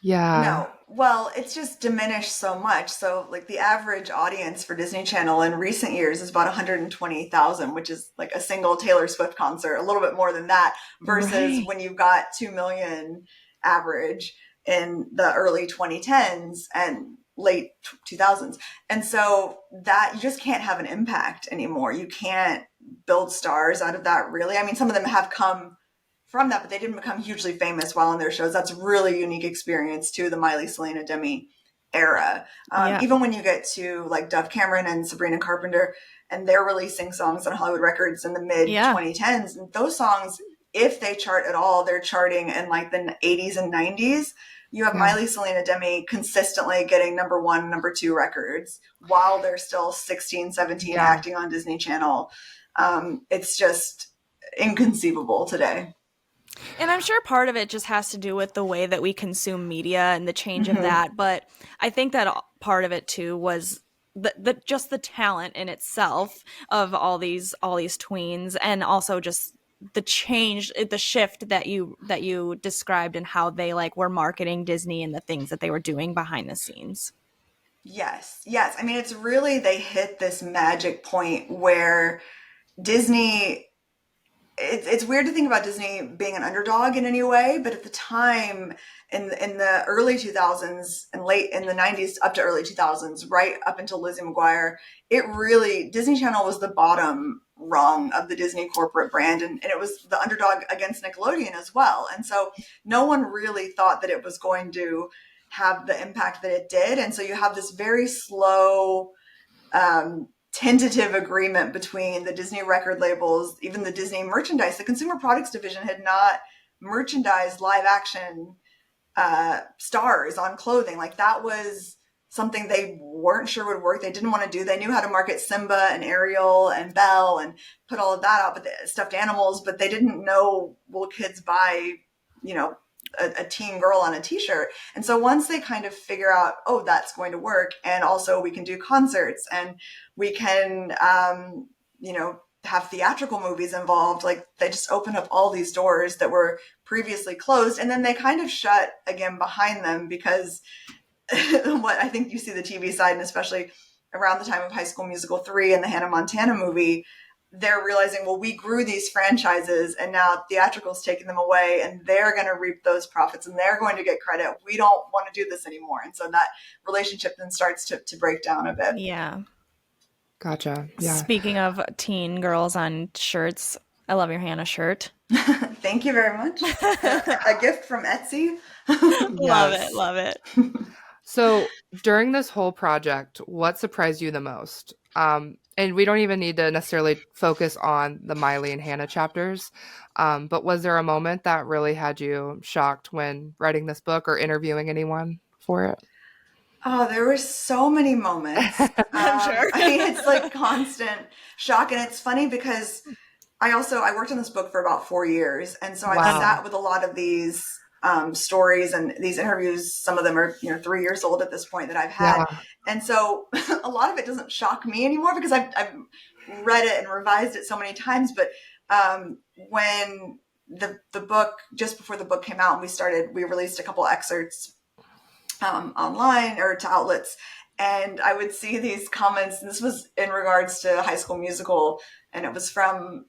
S1: Yeah.
S7: No. Well, it's just diminished so much. So, like, the average audience for Disney Channel in recent years is about 120,000, which is like a single Taylor Swift concert, a little bit more than that, versus when you've got 2 million average in the early 2010s and late 2000s. And so that you just can't have an impact anymore. You can't build stars out of that, really. I mean, some of them have come from that, but they didn't become hugely famous while on their shows. That's a really unique experience to the Miley, Selena, Demi era. Even when you get to like Dove Cameron and Sabrina Carpenter, and they're releasing songs on Hollywood Records in the mid 2010s, and those songs, if they chart at all, they're charting in like the 80s and 90s. You have Miley, Selena, Demi consistently getting number 1, number 2 records while they're still 16, 17 acting on Disney Channel. It's just inconceivable today.
S2: And I'm sure part of it just has to do with the way that we consume media and the change of that. But I think that part of it too was the just the talent in itself of all these tweens, and also just the change, the shift that you described, and how they like were marketing Disney and the things that they were doing behind the scenes.
S7: Yes. I mean, it's really, they hit this magic point where Disney, it's weird to think about Disney being an underdog in any way, but at the time in the early 2000s and late in the 90s up to early 2000s, right up until Lizzie McGuire, it really, Disney Channel was the bottom rung of the Disney corporate brand, and it was the underdog against Nickelodeon as well. And so no one really thought that it was going to have the impact that it did. And so you have this very slow, tentative agreement between the Disney record labels, even the Disney merchandise. The consumer products division had not merchandised live action stars on clothing. Like, that was something they weren't sure would work. They didn't want to do. They knew how to market Simba and Ariel and Belle and put all of that out, but the stuffed animals, but they didn't know, will kids buy, a teen girl on a t-shirt? And so once they kind of figure out, oh, that's going to work, and also we can do concerts, and we can have theatrical movies involved, like, they just opened up all these doors that were previously closed, and then they kind of shut again behind them, because what I think you see the TV side, and especially around the time of High School Musical 3 and the Hannah Montana movie, they're realizing, well, we grew these franchises and now theatrical's taking them away, and they're going to reap those profits and they're going to get credit. We don't want to do this anymore. And so that relationship then starts to break down a bit.
S2: Yeah.
S1: Gotcha. Yeah.
S2: Speaking of teen girls on shirts, I love your Hannah shirt.
S7: Thank you very much. A gift from Etsy.
S2: Love it.
S1: So during this whole project, what surprised you the most? And we don't even need to necessarily focus on the Miley and Hannah chapters, but was there a moment that really had you shocked when writing this book or interviewing anyone for it?
S7: Oh, there were so many moments.
S2: I'm sure.
S7: I mean, it's like constant shock. And it's funny because I worked on this book for about 4 years. And so I sat with a lot of these stories and these interviews. Some of them are 3 years old at this point that I've had. And so a lot of it doesn't shock me anymore because I've read it and revised it so many times. But when the book, just before the book came out, we released a couple excerpts online or to outlets, and I would see these comments, and this was in regards to High School Musical, and it was from,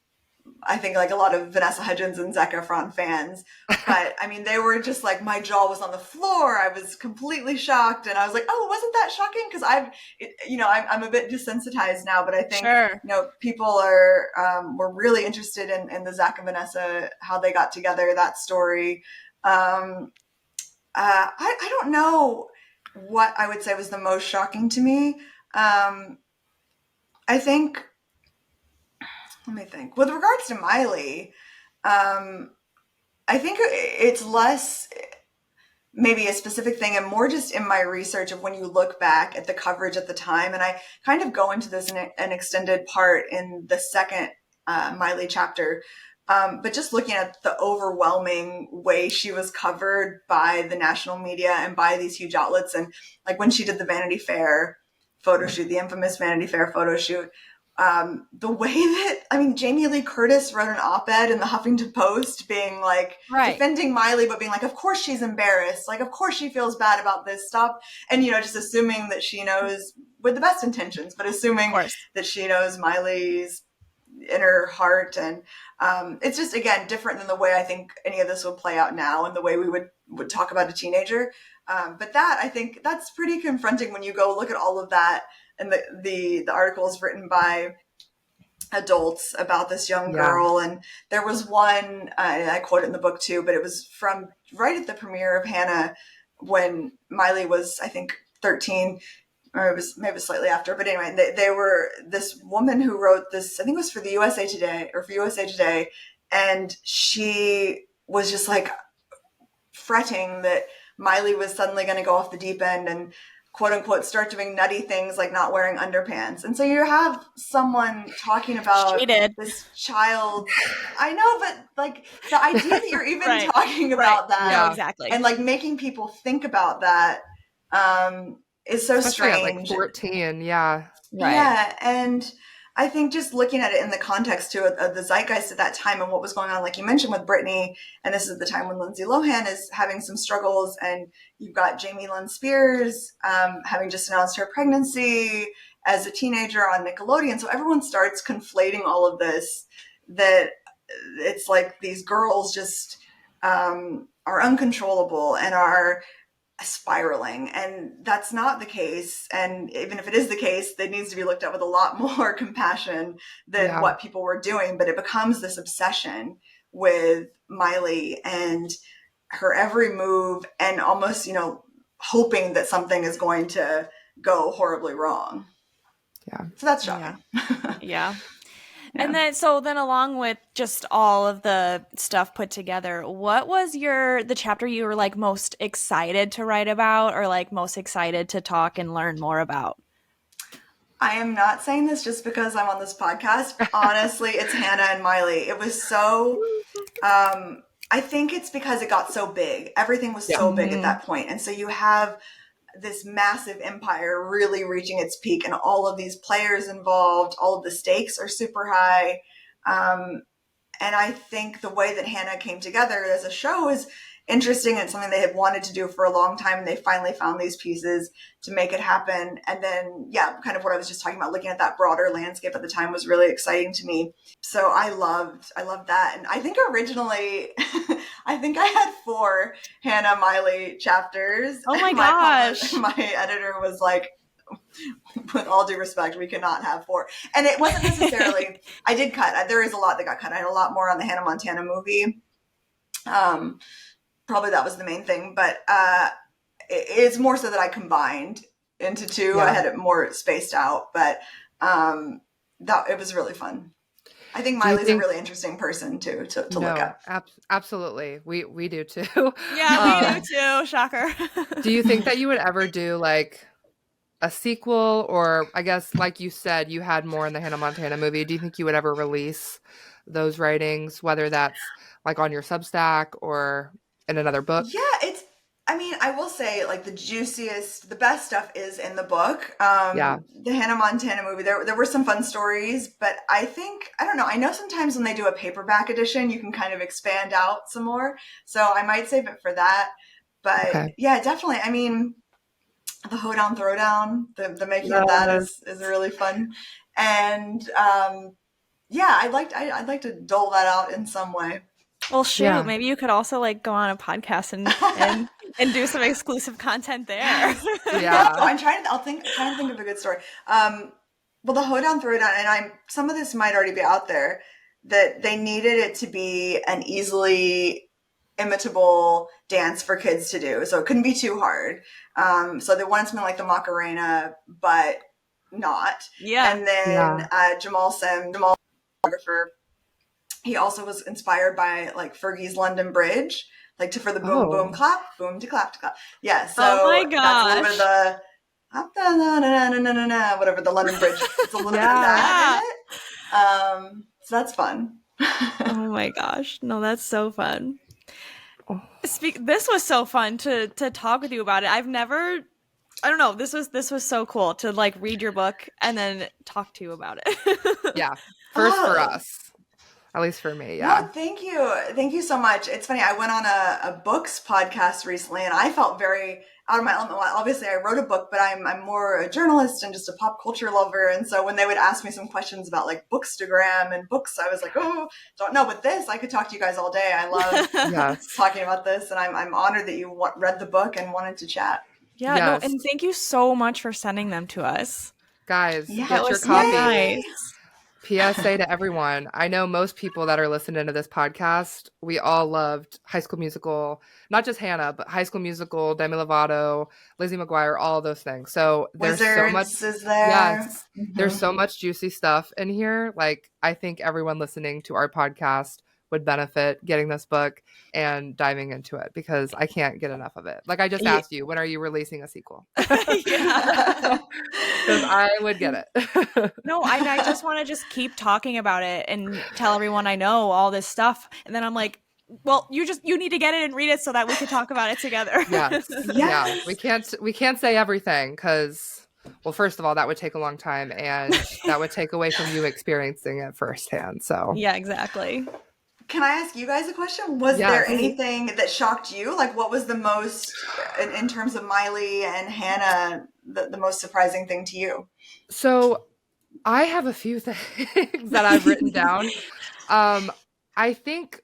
S7: I think, like a lot of Vanessa Hudgens and Zac Efron fans. But I mean, they were just like, my jaw was on the floor. I was completely shocked, and I was like, oh, wasn't that shocking? Because I'm a bit desensitized now, but I think people were really interested in the Zac and Vanessa, how they got together, that story. I don't know what I would say was the most shocking to me. I think, let me think. With regards to Miley, I think it's less maybe a specific thing and more just in my research of when you look back at the coverage at the time. And I kind of go into this in an extended part in the second Miley chapter. But just looking at the overwhelming way she was covered by the national media and by these huge outlets. And like when she did the Vanity Fair photo shoot, the infamous Vanity Fair photo shoot, the way that, I mean, Jamie Lee Curtis wrote an op-ed in the Huffington Post being like defending Miley, but being like, of course she's embarrassed. Like, of course she feels bad about this. Stop. And, you know, just assuming that she knows with the best intentions, but assuming that she knows Miley's inner heart. And it's just, again, different than the way I think any of this would play out now and the way we would talk about a teenager. But that, I think that's pretty confronting when you go look at all of that and the articles written by adults about this young girl. And there was one, I quote it in the book too, but it was from right at the premiere of Hannah when Miley was, I think, 13, or it was maybe slightly after. But anyway, they were this woman who wrote this, I think it was for the USA Today or for USA Today. And she was just like fretting that Miley was suddenly going to go off the deep end and quote unquote start doing nutty things like not wearing underpants. And so you have someone talking about this child. I know, but like the idea that you're even talking about that
S2: exactly.
S7: and like making people think about that is so
S1: Especially
S7: strange.
S1: At like 14, yeah.
S7: Yeah, and I think just looking at it in the context too of the zeitgeist at that time and what was going on, like you mentioned with Britney, and this is the time when Lindsay Lohan is having some struggles, and you've got Jamie Lynn Spears having just announced her pregnancy as a teenager on Nickelodeon. So everyone starts conflating all of this, that it's like these girls just are uncontrollable and are spiraling, and that's not the case. And even if it is the case, it needs to be looked at with a lot more compassion than what people were doing. But it becomes this obsession with Miley and her every move, and almost, you know, hoping that something is going to go horribly wrong. So that's shocking.
S2: And then, along with just all of the stuff put together, what was the chapter you were like most excited to write about, or like most excited to talk and learn more about?
S7: I am not saying this just because I'm on this podcast. Honestly, it's Hannah and Miley. It was so, I think it's because it got so big. Everything was so big at that point. And so you have this massive empire really reaching its peak, and all of these players involved, all of the stakes are super high. And I think the way that Hannah came together as a show is interesting. It's something they had wanted to do for a long time, and they finally found these pieces to make it happen. And then, kind of what I was just talking about, looking at that broader landscape at the time was really exciting to me. So I loved that. And I think originally, I think I had 4 Hannah Miley chapters.
S2: Oh my gosh.
S7: My editor was like, with all due respect, we cannot have 4. And it wasn't necessarily, I did cut. There is a lot that got cut. I had a lot more on the Hannah Montana movie. Probably that was the main thing, but it's more so that I combined into 2. I had it more spaced out, but it was really fun. I think Miley's a really interesting person too to look at.
S1: Absolutely, we do too.
S2: Yeah, we do too. Shocker.
S1: Do you think that you would ever do like a sequel, or I guess like you said, you had more in the Hannah Montana movie? Do you think you would ever release those writings, whether that's like on your Substack or in another book?
S7: Yeah, I will say, like, the best stuff is in the book. The Hannah Montana movie, there were some fun stories, but I don't know. I know sometimes when they do a paperback edition, you can kind of expand out some more. So I might save it for that. But yeah, definitely. I mean, the Hoedown Throwdown, the making of that is really fun. And I'd like to dole that out in some way.
S2: Well, shoot, maybe you could also like go on a podcast and do some exclusive content there.
S7: I'm trying to think of a good story. Well, the Hoedown Throwdown, and some of this might already be out there, that they needed it to be an easily imitable dance for kids to do, so it couldn't be too hard. So they wanted something like the Macarena, but not. And then Jamal Sim, photographer, he also was inspired by like Fergie's London Bridge. like for the boom, boom,
S1: Oh.
S7: clap, boom to clap to clap. Yeah, so
S2: Oh my
S7: that's a little bit of
S2: gosh.
S7: the whatever, the London Bridge. It's a little bit of that in it. So that's fun.
S2: Oh my gosh. No, that's so fun.
S1: Oh.
S2: This was so fun to talk with you about it. I don't know. This was so cool to like read your book and then talk to you about it.
S1: Yeah. First for
S7: Oh.
S1: us. At least for me, yeah.
S7: No, thank you. Thank you so much. It's funny. I went on a books podcast recently and I felt very out of my element. Well, obviously I wrote a book, but I'm more a journalist and just a pop culture lover. And so when they would ask me some questions about like Bookstagram and books, I was like, oh, don't know. But this, I could talk to you guys all day. I love
S1: Yes.
S7: talking about this. And I'm honored that you read the book and wanted to chat.
S2: Yeah,
S1: Yes.
S2: no, and thank you so much for sending them to us.
S1: Guys,
S7: Yeah,
S1: get
S2: That
S1: your
S2: was so
S1: copy.
S2: nice.
S1: PSA to everyone. I know most people that are listening to this podcast, we all loved High School Musical, not just Hannah, but High School Musical, Demi Lovato, Lizzie McGuire, all of those things. So there's so much.
S7: Wizards is there.
S1: Yes.
S7: Mhm.
S1: There's so much juicy stuff in here. Like, I think everyone listening to our podcast would benefit getting this book and diving into it because I can't get enough of it. Like, I just asked you, when are you releasing a sequel?
S2: Yeah.
S1: Because I would get it.
S2: No, I just want to just keep talking about it and tell everyone I know all this stuff. And then I'm like, well, you need to get it and read it so that we can talk about it together.
S1: Yes. Yeah. We can't say everything because, well, first of all, that would take a long time and that would take away from you experiencing it firsthand. So
S2: Yeah, exactly.
S7: Can I ask you guys a question? Was
S1: Yes.
S7: there anything that shocked you? Like, what was the most, in terms of Miley and Hannah, the most surprising thing to you?
S1: So I have a few things that I've written down. I think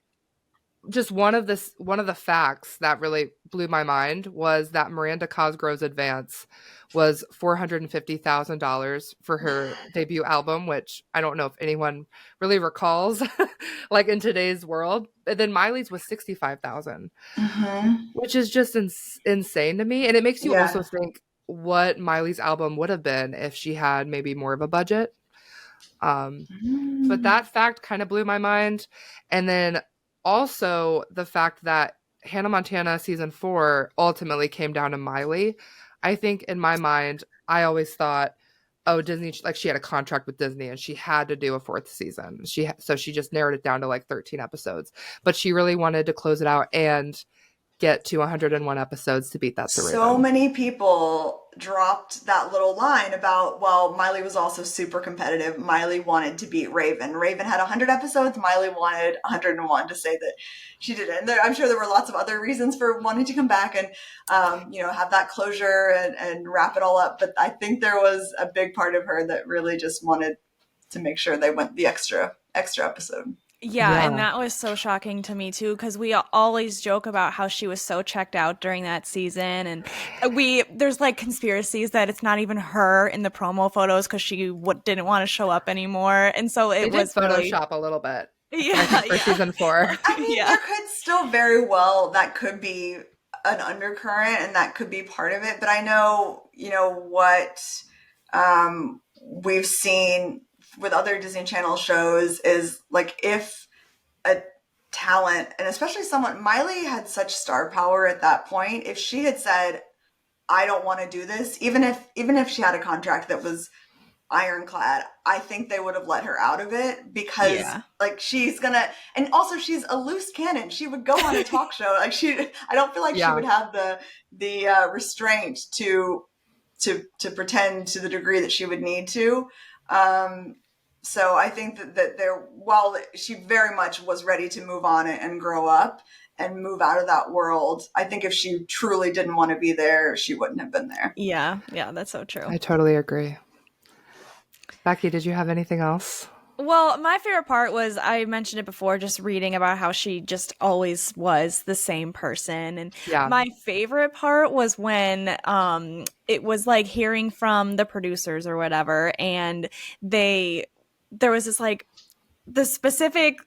S1: just one of the facts that really blew my mind was that Miranda Cosgrove's advance was $450,000 for her debut album, which I don't know if anyone really recalls, like in today's world. And then Miley's was $65,000, which is just insane to me. And it makes you also think what Miley's album would have been if she had maybe more of a budget. But that fact kind of blew my mind. And then also the fact that Hannah Montana season 4 ultimately came down to Miley. I think in my mind, I always thought, oh, Disney, like she had a contract with Disney and she had to do a 4th season. So she just narrowed it down to like 13 episodes. But she really wanted to close it out and get to 101 episodes to beat That's a Raven.
S7: So many people dropped that little line about, well, Miley was also super competitive. Miley wanted to beat Raven. Raven had 100 episodes. Miley wanted 101 to say that she did it. And I'm sure there were lots of other reasons for wanting to come back and, have that closure and wrap it all up. But I think there was a big part of her that really just wanted to make sure they went the extra episode.
S2: Yeah, and that was so shocking to me too, because we always joke about how she was so checked out during that season, and there's like conspiracies that it's not even her in the promo photos because she didn't want to show up anymore, and so it was
S1: Photoshop a little bit.
S2: Yeah,
S1: for season 4.
S7: I mean, there could still very well, that could be an undercurrent and that could be part of it, but I know, what we've seen with other Disney Channel shows is like if a talent, and especially someone, Miley had such star power at that point. If she had said, I don't want to do this, even if she had a contract that was ironclad, I think they would have let her out of it because like she's gonna, and also she's a loose cannon. She would go on a talk show. Like I don't feel like she would have the restraint to pretend to the degree that she would need to. So I think that while she very much was ready to move on and grow up and move out of that world, I think if she truly didn't want to be there, she wouldn't have been there.
S2: Yeah, that's so true.
S1: I totally agree. Becky, did you have anything else?
S2: Well, my favorite part was, I mentioned it before, just reading about how she just always was the same person. And my favorite part was when it was like hearing from the producers or whatever, and there was this like the specific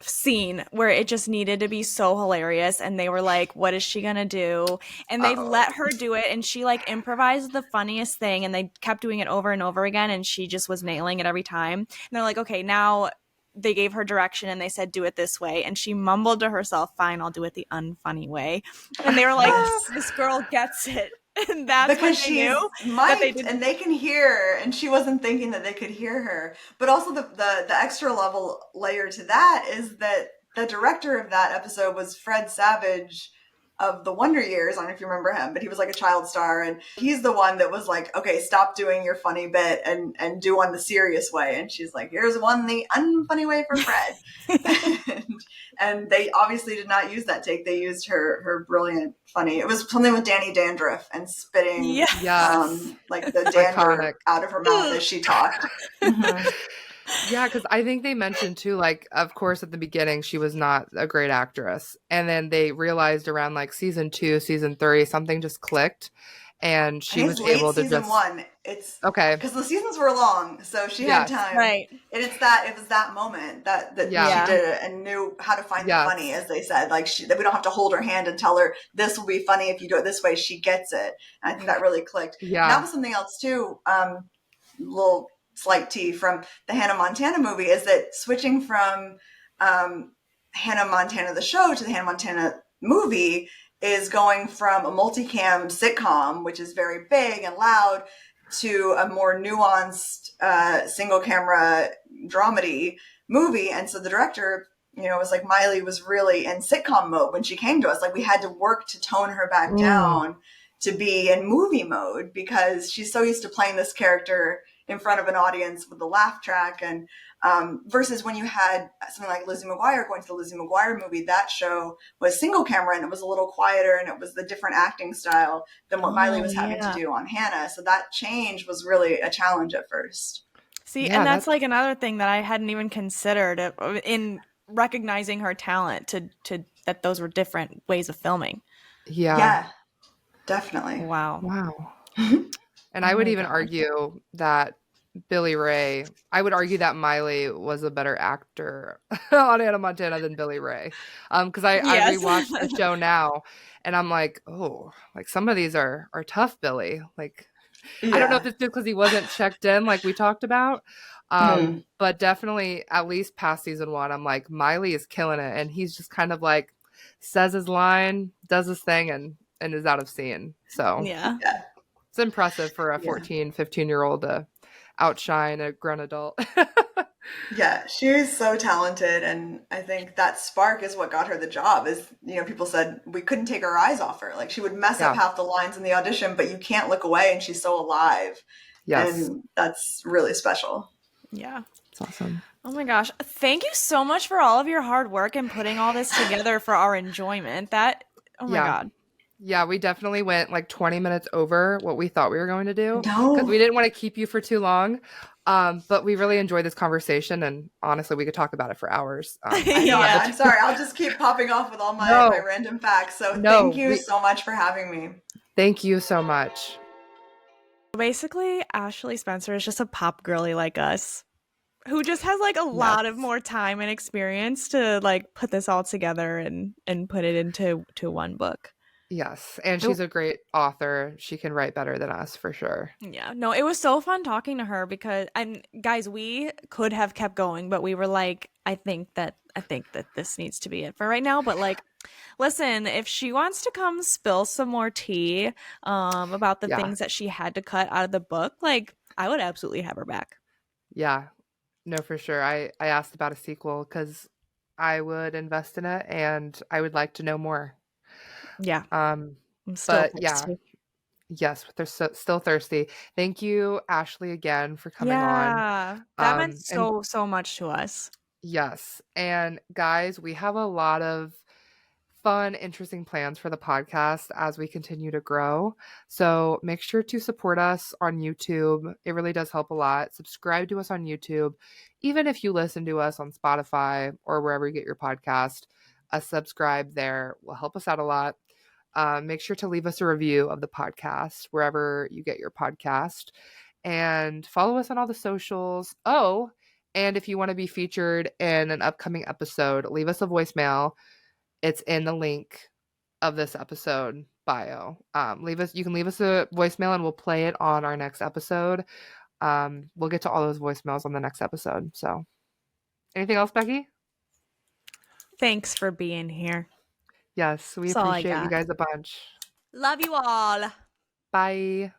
S2: scene where it just needed to be so hilarious, and they were like, what is she gonna do? And they let her do it, and she like improvised the funniest thing, and they kept doing it over and over again, and she just was nailing it every time. And they're like, okay, now they gave her direction and they said, do it this way. And she mumbled to herself, fine, I'll do it the unfunny way. And they were like, this girl gets it. And that's
S7: because
S2: when they knew
S7: mic'd,
S2: they didn't.
S7: and they can hear, and she wasn't thinking that they could hear her. But also the extra level layer to that is that the director of that episode was Fred Savage of the Wonder Years. I don't know if you remember him, but he was like a child star, and he's the one that was like, okay, stop doing your funny bit and do one the serious way. And she's like, here's one the unfunny way for Fred. and they obviously did not use that take. They used her brilliant funny. It was something with Danny Dandruff and spitting like the dander out of her mouth as she talked.
S1: Yeah, because I think they mentioned too, like, of course, at the beginning, she was not a great actress. And then they realized around like season 2, season 3, something just clicked. And she was able to
S7: season
S1: just.
S7: 1. It's
S1: okay.
S7: Because the seasons were long. So she had time.
S2: Right.
S7: And it was that moment that she did it and knew how to find the funny, as they said. Like, that we don't have to hold her hand and tell her this will be funny if you do it this way. She gets it. And I think that really clicked.
S1: Yeah.
S7: And that was something else too. Little slight tea from the Hannah Montana movie is that switching from Hannah Montana the show to the Hannah Montana movie is going from a multicam sitcom, which is very big and loud, to a more nuanced single camera dramedy movie. And so the director, was like, Miley was really in sitcom mode when she came to us. Like, we had to work to tone her back down to be in movie mode because she's so used to playing this character in front of an audience with the laugh track. And versus when you had something like Lizzie McGuire going to the Lizzie McGuire movie, that show was single camera and it was a little quieter and it was the different acting style than what Miley was having to do on Hannah. So that change was really a challenge at first.
S2: See, and that's like another thing that I hadn't even considered in recognizing her talent to that those were different ways of filming.
S7: Yeah, definitely.
S2: Wow.
S1: And I would even argue that I would argue that Miley was a better actor on Hannah Montana than Billy Ray. Because I rewatched the show now and I'm like, oh, like some of these are tough, Billy. Like, I don't know if it's just because he wasn't checked in like we talked about. But definitely at least past season 1, I'm like, Miley is killing it. And he's just kind of like says his line, does his thing and is out of scene. So
S2: yeah.
S1: It's impressive for a 14, 15-year-old to outshine a grown adult.
S7: Yeah, she is so talented. And I think that spark is what got her the job is, people said we couldn't take our eyes off her. Like, she would mess up half the lines in the audition, but you can't look away and she's so alive.
S1: Yes.
S7: And that's really special.
S2: Yeah.
S1: It's awesome.
S2: Oh my gosh. Thank you so much for all of your hard work and putting all this together for our enjoyment. Oh my God.
S1: Yeah, we definitely went like 20 minutes over what we thought we were going to do.
S7: No.
S1: Because we didn't want to keep you for too long. But we really enjoyed this conversation. And honestly, we could talk about it for hours.
S7: I'm sorry. I'll just keep popping off with all my random facts. So thank you so much for having me.
S1: Thank you so much.
S2: Basically, Ashley Spencer is just a pop girly like us who just has like a lot of more time and experience to like put this all together and put it into one book.
S1: Yes, and she's a great author. She can write better than us for sure.
S2: Yeah, no, it was so fun talking to her because, and guys, we could have kept going, but we were like, I think that this needs to be it for right now. But like, listen, if she wants to come spill some more tea about the things that she had to cut out of the book, like, I would absolutely have her back.
S1: Yeah, no, for sure. I asked about a sequel because I would invest in it and I would like to know more.
S2: Yeah.
S1: I'm still thirsty. Yes, they're still thirsty. Thank you, Ashley, again for coming on.
S2: Yeah, that meant so much to us.
S1: Yes, and guys, we have a lot of fun, interesting plans for the podcast as we continue to grow. So make sure to support us on YouTube. It really does help a lot. Subscribe to us on YouTube. Even if you listen to us on Spotify or wherever you get your podcast, a subscribe there will help us out a lot. Make sure to leave us a review of the podcast wherever you get your podcast and follow us on all the socials. Oh, and if you want to be featured in an upcoming episode, leave us a voicemail. It's in the link of this episode bio. You can leave us a voicemail and we'll play it on our next episode. We'll get to all those voicemails on the next episode. So Anything else, Becky?
S2: Thanks for being here.
S1: Yes, we
S2: That's all I
S1: appreciate you
S2: got.
S1: guys a bunch.
S2: Love you all.
S1: Bye.